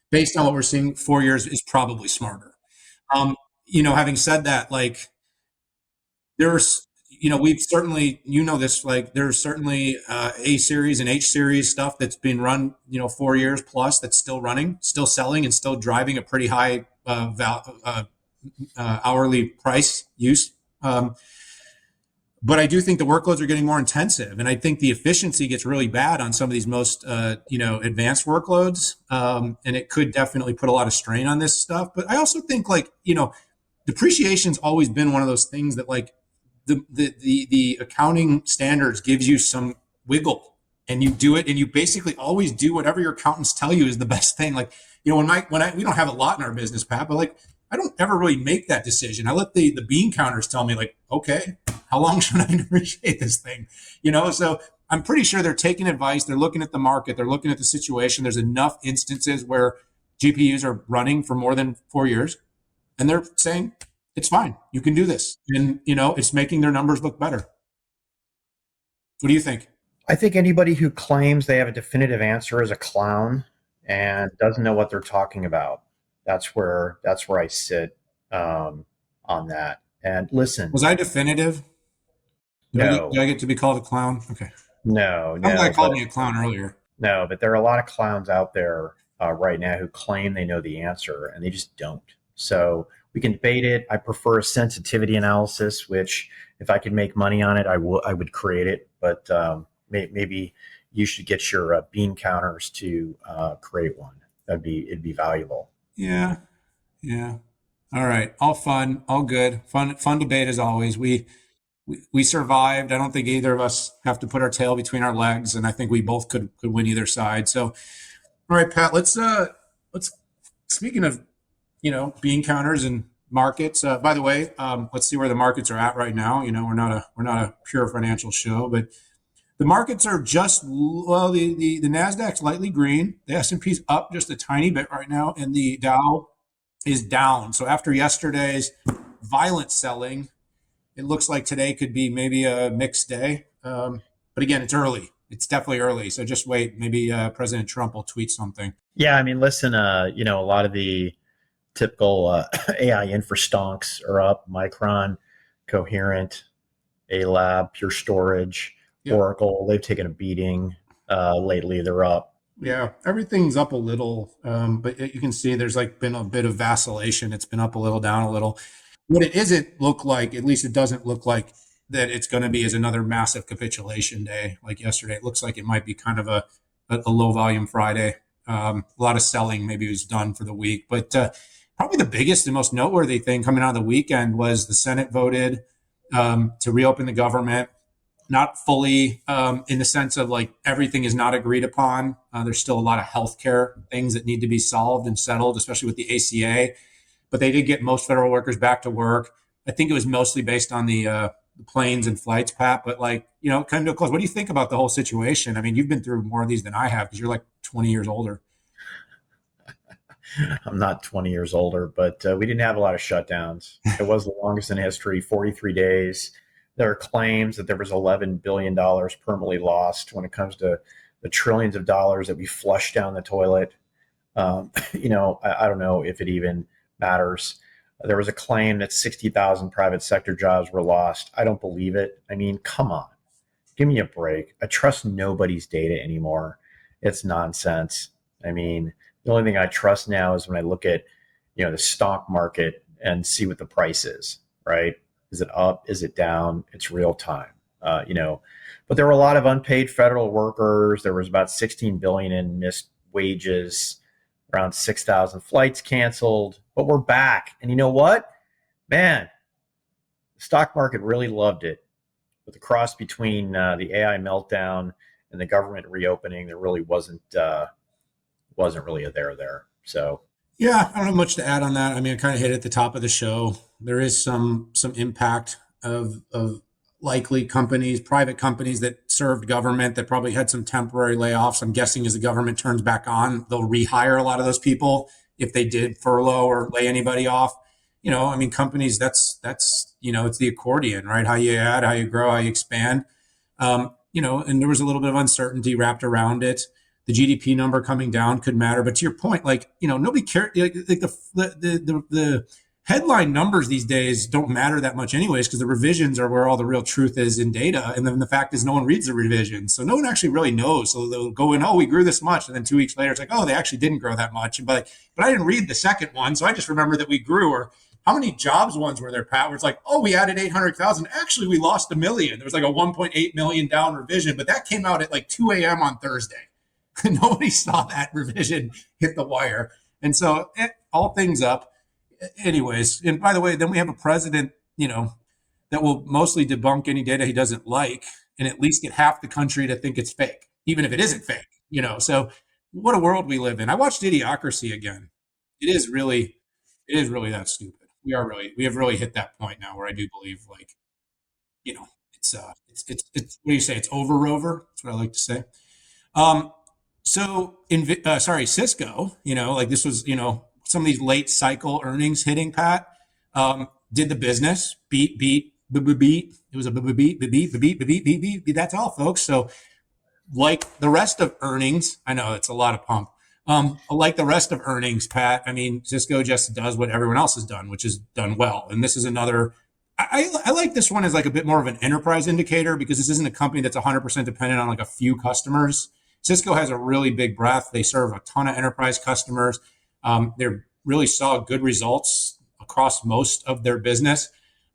Speaker 2: based on what we're seeing, 4 years is probably smarter. Having said that, like there's, we've certainly, this, like there's certainly A series and H series stuff that's been run, 4 years plus that's still running, still selling, and still driving a pretty high hourly price use. But I do think the workloads are getting more intensive, and I think the efficiency gets really bad on some of these most, advanced workloads, and it could definitely put a lot of strain on this stuff. But I also think, depreciation's always been one of those things that, like, the accounting standards gives you some wiggle, and you do it, and you basically always do whatever your accountants tell you is the best thing. Like, we don't have a lot in our business, Pat, but like, I don't ever really make that decision. I let the bean counters tell me, like, okay, how long should I depreciate this thing? So I'm pretty sure they're taking advice. They're looking at the market. They're looking at the situation. There's enough instances where GPUs are running for more than 4 years, and they're saying, it's fine. You can do this. And, it's making their numbers look better. What do you think?
Speaker 1: I think anybody who claims they have a definitive answer is a clown and doesn't know what they're talking about. That's where I sit on that. And listen,
Speaker 2: was I definitive?
Speaker 1: No.
Speaker 2: Did I get to be called a clown? Okay.
Speaker 1: No.
Speaker 2: I called me a clown earlier.
Speaker 1: No, but there are a lot of clowns out there right now who claim they know the answer, and they just don't. So we can debate it. I prefer a sensitivity analysis, which if I could make money on it, I would create it. But maybe you should get your bean counters to create one. It'd be valuable.
Speaker 2: Yeah. All right. All fun, all good. Fun debate as always. We survived. I don't think either of us have to put our tail between our legs, and I think we both could win either side. So, all right, Pat, let's speaking of bean counters and markets. By the way, let's see where the markets are at right now. We're not a pure financial show, but the markets are just, well, the Nasdaq's lightly green. The S&P's up just a tiny bit right now, and the Dow is down. So after yesterday's violent selling, it looks like today could be maybe a mixed day. But again, it's early. It's definitely early. So just wait. Maybe President Trump will tweet something.
Speaker 1: Yeah, I mean, listen, a lot of the typical AI infra stonks are up. Micron, Coherent, A-Lab, Pure Storage, Oracle. They've taken a beating lately. They're up.
Speaker 2: Yeah, everything's up a little, but you can see there's been a bit of vacillation. It's been up a little, down a little. What it isn't look like, at least it doesn't look like that it's going to be, is another massive capitulation day like yesterday. It looks like it might be kind of a low volume Friday. A lot of selling maybe was done for the week, but probably the biggest and most noteworthy thing coming out of the weekend was the Senate voted to reopen the government. Not fully in the sense of everything is not agreed upon. There's still a lot of healthcare things that need to be solved and settled, especially with the ACA. But they did get most federal workers back to work. I think it was mostly based on the planes and flights, Pat. But kind of to a close. What do you think about the whole situation? I mean, you've been through more of these than I have because you're 20 years older.
Speaker 1: I'm not 20 years older, but we didn't have a lot of shutdowns. It was the longest in history, 43 days. There are claims that there was $11 billion permanently lost when it comes to the trillions of dollars that we flushed down the toilet. I don't know if it even matters. There was a claim that 60,000 private sector jobs were lost. I don't believe it. I mean, come on, give me a break. I trust nobody's data anymore. It's nonsense. I mean, the only thing I trust now is when I look at, the stock market and see what the price is, right? Is it up? Is it down? It's real time, but there were a lot of unpaid federal workers. There was about 16 billion in missed wages, around 6,000 flights canceled, but we're back. And you know what, man, the stock market really loved it. With the cross between the AI meltdown and the government reopening, there really wasn't really a there. So.
Speaker 2: Yeah, I don't have much to add on that. I mean, I kind of hit it at the top of the show. There is some impact of likely companies, private companies that served government that probably had some temporary layoffs. I'm guessing as the government turns back on, they'll rehire a lot of those people if they did furlough or lay anybody off. Companies, that's it's the accordion, right? How you add, how you grow, how you expand. And there was a little bit of uncertainty wrapped around it. The GDP number coming down could matter, but to your point, nobody cares. The headline numbers these days don't matter that much, anyways, because the revisions are where all the real truth is in data, and then the fact is no one reads the revisions, so no one actually really knows. So they'll go in, we grew this much, and then 2 weeks later, it's they actually didn't grow that much. But I didn't read the second one, so I just remember that we grew. Or how many jobs ones were there, Pat? Where it's we added 800,000. Actually, we lost 1 million. There was a 1.8 million down revision, but that came out at 2 a.m. on Thursday. Nobody saw that revision hit the wire. And so all things up. Anyways, and by the way, then we have a president, that will mostly debunk any data he doesn't like and at least get half the country to think it's fake, even if it isn't fake, So what a world we live in. I watched Idiocracy again. It is really that stupid. We have really hit that point now where I do believe it's what do you say? It's over. That's what I like to say. Cisco, this was, some of these late cycle earnings hitting, Pat, did the business, beat. It was a beat. That's all, folks. So like the rest of earnings, I know it's a lot of pump. Like the rest of earnings, Pat, Cisco just does what everyone else has done, which is done well. And this is another, I like this one as a bit more of an enterprise indicator, because this isn't a company that's 100% dependent on a few customers. Cisco has a really big breadth. They serve a ton of enterprise customers. They really saw good results across most of their business.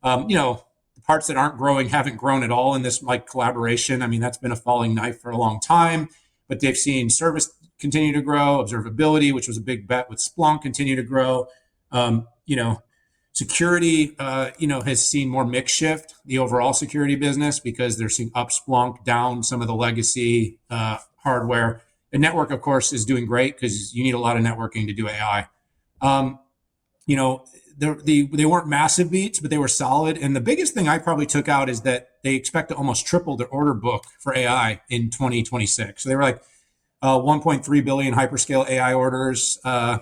Speaker 2: The parts that aren't growing haven't grown at all in this collaboration. That's been a falling knife for a long time, but they've seen service continue to grow, observability, which was a big bet with Splunk, continue to grow. Security, has seen more mix shift, the overall security business, because they're seeing up Splunk, down some of the legacy hardware. And network, of course, is doing great because you need a lot of networking to do AI. they weren't massive beats, but they were solid. And the biggest thing I probably took out is that they expect to almost triple their order book for AI in 2026. So they were like 1.3 billion hyperscale AI orders, and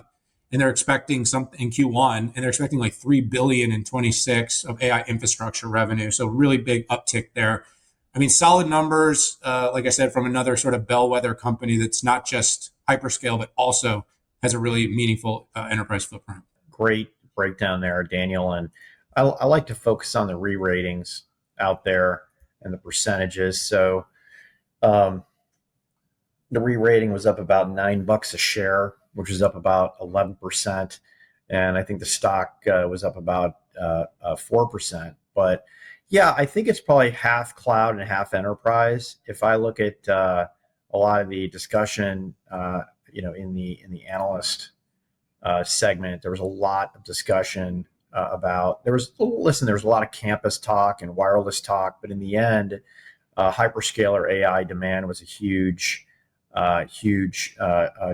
Speaker 2: they're expecting something in Q1, and they're expecting like 3 billion in 26 of AI infrastructure revenue. So really big uptick there. I mean, solid numbers, like I said, from another sort of bellwether company that's not just hyperscale, but also has a really meaningful enterprise footprint.
Speaker 1: Great breakdown there, Daniel. And I like to focus on the re-ratings out there and the percentages. So the re-rating was up about $9 a share, which is up about 11%. And I think the stock was up about 4%. But yeah, I think it's probably half cloud and half enterprise. If I look at a lot of the discussion, in the analyst segment, there was a lot of discussion about. There was a lot of campus talk and wireless talk, but in the end, hyperscaler AI demand was a huge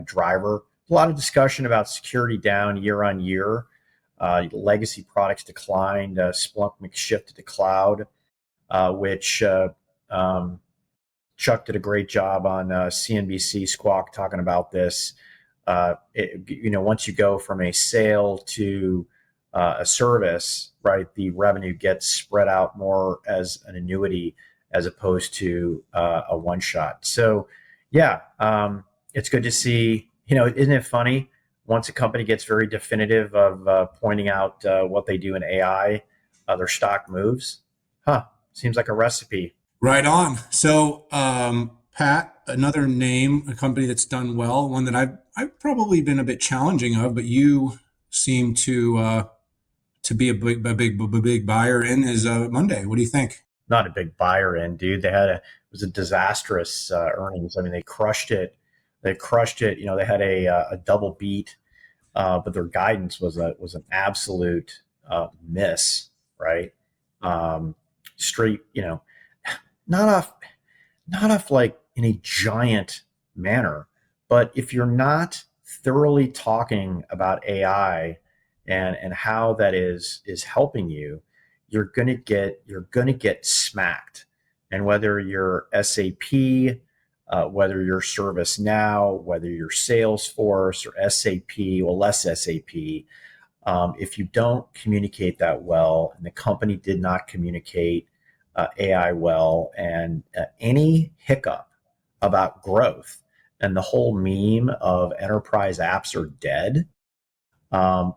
Speaker 1: driver. A lot of discussion about security down year on year. Legacy products declined. Splunk shifted to cloud, which Chuck did a great job on CNBC Squawk talking about this. Once you go from a sale to a service, right, the revenue gets spread out more as an annuity as opposed to a one shot. So, yeah, it's good to see. Isn't it funny? Once a company gets very definitive of pointing out what they do in AI, their stock moves. Seems like a recipe.
Speaker 2: Right on. So, Pat, another name, a company that's done well, one that I've probably been a bit challenging of, but you seem to be a big buyer in, is Monday. What do you think?
Speaker 1: Not a big buyer in, dude. It was a disastrous earnings. I mean, they crushed it. They had a double beat, but their guidance was an absolute miss, right? Straight, not off like in a giant manner, but if you're not thoroughly talking about AI and how that is helping you, you're gonna get smacked. And whether you're SAP, whether you're ServiceNow, whether you're Salesforce or SAP, well, less SAP, if you don't communicate that well, and the company did not communicate AI well, and any hiccup about growth and the whole meme of enterprise apps are dead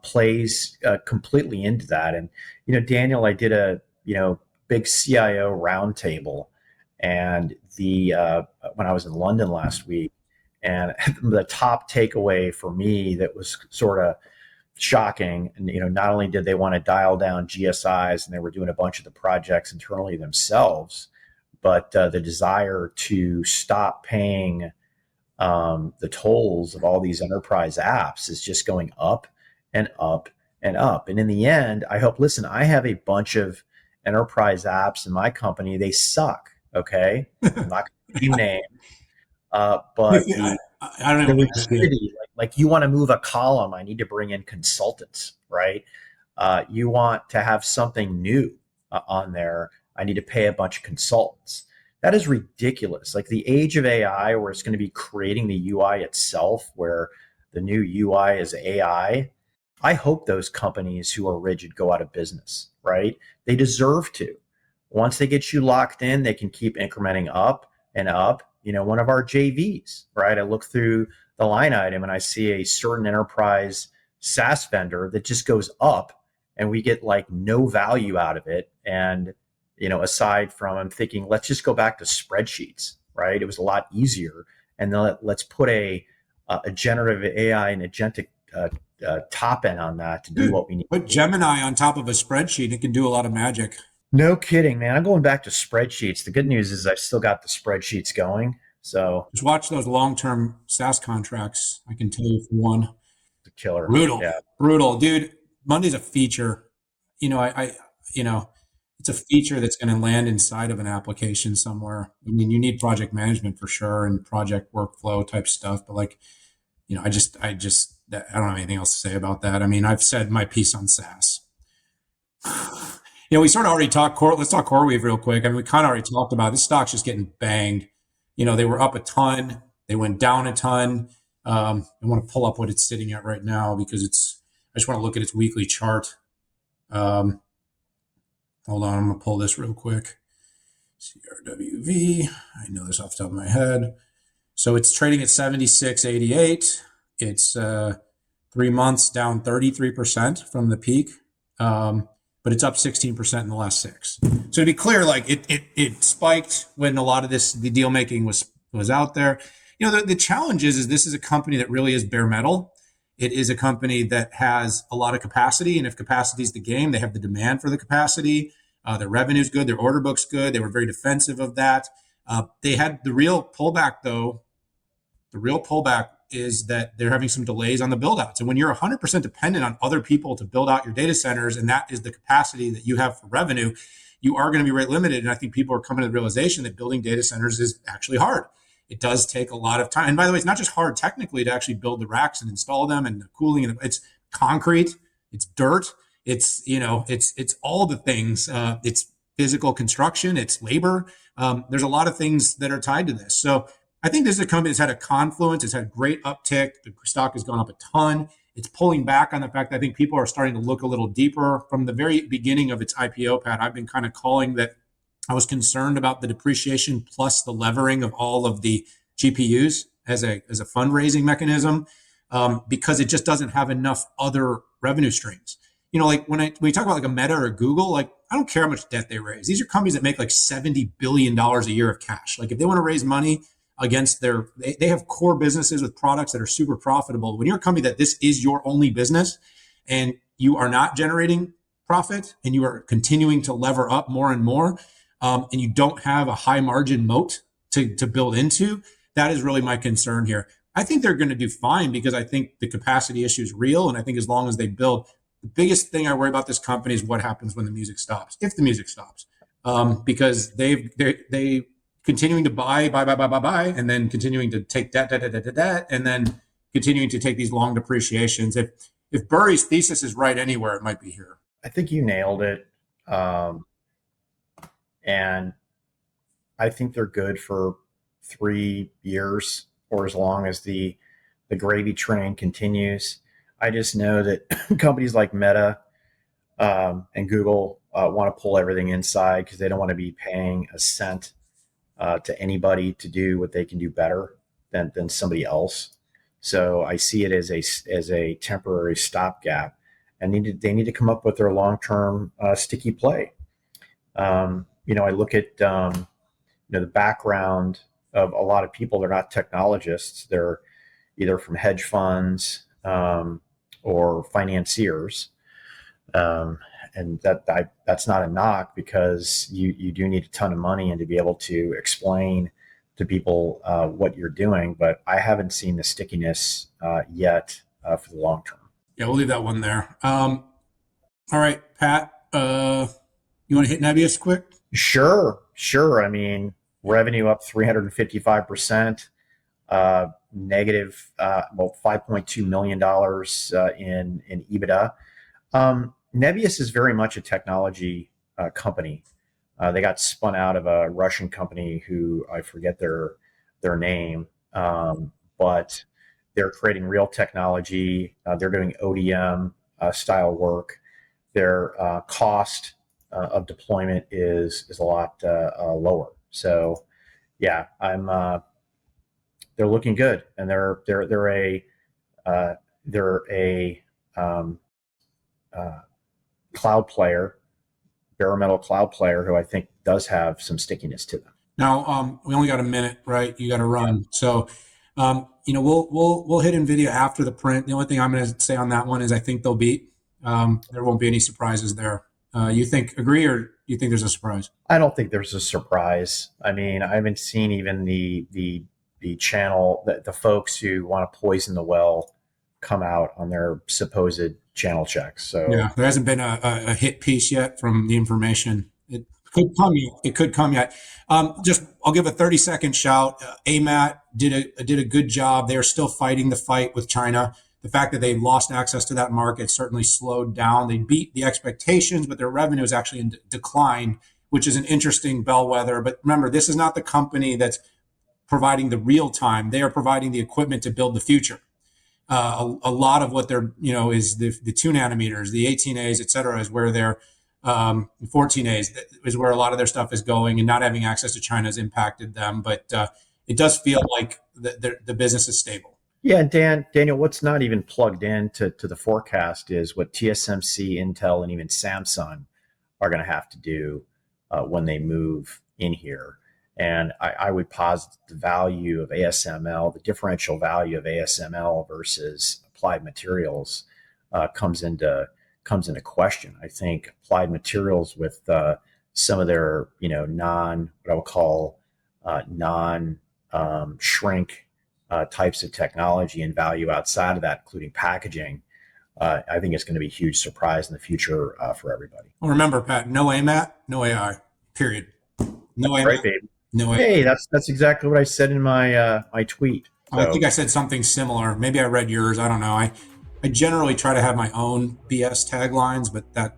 Speaker 1: plays completely into that. And Daniel, I did a big CIO roundtable, and when I was in London last week, and the top takeaway for me that was sort of shocking, and not only did they want to dial down GSIs, and they were doing a bunch of the projects internally themselves, but the desire to stop paying the tolls of all these enterprise apps is just going up and up and up. And in the end, I have a bunch of enterprise apps in my company. They suck. Okay, I'm not going to name names, but
Speaker 2: I don't know.
Speaker 1: the rigidity, like you want to move a column, I need to bring in consultants, right? You want to have something new on there, I need to pay a bunch of consultants. That is ridiculous. Like the age of AI, where it's going to be creating the UI itself, where the new UI is AI. I hope those companies who are rigid go out of business, right? They deserve to. Once they get you locked in, they can keep incrementing up and up. One of our JVs, right? I look through the line item and I see a certain enterprise SaaS vendor that just goes up, and we get like no value out of it. And, aside from, I'm thinking, let's just go back to spreadsheets, right? It was a lot easier. And then let's put a generative AI and agentic top end on that to do what we need.
Speaker 2: Put Gemini on top of a spreadsheet, it can do a lot of magic.
Speaker 1: No kidding, man. I'm going back to spreadsheets. The good news is I've still got the spreadsheets going. So
Speaker 2: just watch those long-term SaaS contracts. I can tell you for one.
Speaker 1: The killer.
Speaker 2: Brutal.
Speaker 1: Yeah.
Speaker 2: Brutal. Dude, Monday's a feature. It's a feature that's going to land inside of an application somewhere. I mean, you need project management for sure and project workflow type stuff, but I don't have anything else to say about that. I mean, I've said my piece on SaaS. We sort of already talked let's talk CoreWeave real quick. I mean, we kind of already talked about this stock's just getting banged. They were up a ton. They went down a ton. I want to pull up what it's sitting at right now because I just want to look at its weekly chart. Hold on, I'm going to pull this real quick. CRWV. I know this off the top of my head. So it's trading at 76.88. It's 3 months down 33% from the peak. But it's up 16% in the last 6. So to be clear, like it spiked when a lot of the deal making was out there. The challenge is this is a company that really is bare metal. It is a company that has a lot of capacity, and if capacity is the game, they have the demand for the capacity. Their revenue's good, their order book's good. They were very defensive of that. They had the real pullback, though. The real pullback is that they're having some delays on the build outs. And when you're 100% dependent on other people to build out your data centers, and that is the capacity that you have for revenue, you are going to be rate limited. And I think people are coming to the realization that building data centers is actually hard. It does take a lot of time. And by the way, it's not just hard technically to actually build the racks and install them and the cooling. And it's concrete, it's dirt, it's all the things. It's physical construction, it's labor. There's a lot of things that are tied to this. So I think this is a company that's had a confluence. It's had a great uptick. The stock has gone up a ton. It's pulling back on the fact that I think people are starting to look a little deeper. From the very beginning of its IPO, Pat, I've been kind of calling that I was concerned about the depreciation plus the levering of all of the GPUs as a fundraising mechanism because it just doesn't have enough other revenue streams. Like when we talk about like a Meta or a Google, like I don't care how much debt they raise. These are companies that make like $70 billion a year of cash. Like if they want to raise money against they have core businesses with products that are super profitable. When you're a company that this is your only business and you are not generating profit and you are continuing to lever up more and more, and you don't have a high margin moat to build into, that is really my concern here. I think they're going to do fine because I think the capacity issue is real. And I think as long as they build, the biggest thing I worry about this company is what happens when the music stops, if the music stops, because they continuing to buy, and then continuing to take debt, and then continuing to take these long depreciations. If Burry's thesis is right anywhere, it might be here.
Speaker 1: I think you nailed it. And I think they're good for 3 years or as long as the gravy train continues. I just know that companies like Meta and Google want to pull everything inside because they don't want to be paying a cent to anybody to do what they can do better than somebody else. So I see it as a temporary stopgap, and they need to come up with their long-term sticky play. I look at the background of a lot of people. They're not technologists. They're either from hedge funds or financiers. And that's not a knock because you do need a ton of money and to be able to explain to people what you're doing. But I haven't seen the stickiness yet for the long term.
Speaker 2: Yeah, we'll leave that one there. All right, Pat, you want to hit Nebius quick?
Speaker 1: Sure. I mean, revenue up 355%, negative $5.2 million in EBITDA. Nebius is very much a technology company. They got spun out of a Russian company who I forget their name, but they're creating real technology. They're doing ODM style work. Their cost of deployment is a lot lower. So, yeah, they're looking good, and they're a cloud player, bare metal cloud player who I think does have some stickiness to them.
Speaker 2: Now, we only got a minute, right? You got to run. So, we'll hit Nvidia after the print. The only thing I'm going to say on that one is I think they'll beat. There won't be any surprises there. You agree, or you think there's a surprise?
Speaker 1: I don't think there's a surprise. I mean, I haven't seen even the channel, the folks who want to poison the well come out on their supposed channel checks. So
Speaker 2: yeah, there hasn't been a hit piece yet from the information. Could come yet. It could come yet. Just I'll give a 30-second shout. AMAT did a good job. They are still fighting the fight with China. The fact that they lost access to that market certainly slowed down. They beat the expectations, but their revenue is actually in decline, which is an interesting bellwether. But remember, this is not the company that's providing the real time. They are providing the equipment to build the future. A lot of what they're, is the 2 nanometers, the 18As, et cetera, is where they're 14As is where a lot of their stuff is going, and not having access to China has impacted them. But it does feel like the business is stable.
Speaker 1: Yeah, and Daniel, what's not even plugged into the forecast is what TSMC, Intel, and even Samsung are going to have to do when they move in here. And I would posit the value of ASML, the differential value of ASML versus Applied Materials comes into question. I think Applied Materials with some of their what I would call non-shrink types of technology and value outside of that, including packaging, I think it's going to be a huge surprise in the future for everybody.
Speaker 2: Well, remember, Pat, no AMAT, no AI, period. No AMAT,
Speaker 1: Right, baby.
Speaker 2: no AI.
Speaker 1: Hey, that's exactly what I said in my my tweet. So,
Speaker 2: I think I said something similar. Maybe I read yours. I don't know. I generally try to have my own BS taglines, but I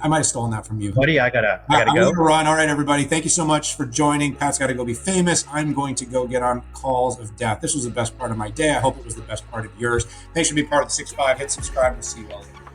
Speaker 2: might have stolen that from you.
Speaker 1: buddy, I gotta
Speaker 2: I'm
Speaker 1: go.
Speaker 2: going to run. All right, everybody. Thank you so much for joining. Pat's got to go be famous. I'm going to go get on calls of death. This was the best part of my day. I hope it was the best part of yours. Thanks for being part of the 6-5. Hit subscribe and see you all later.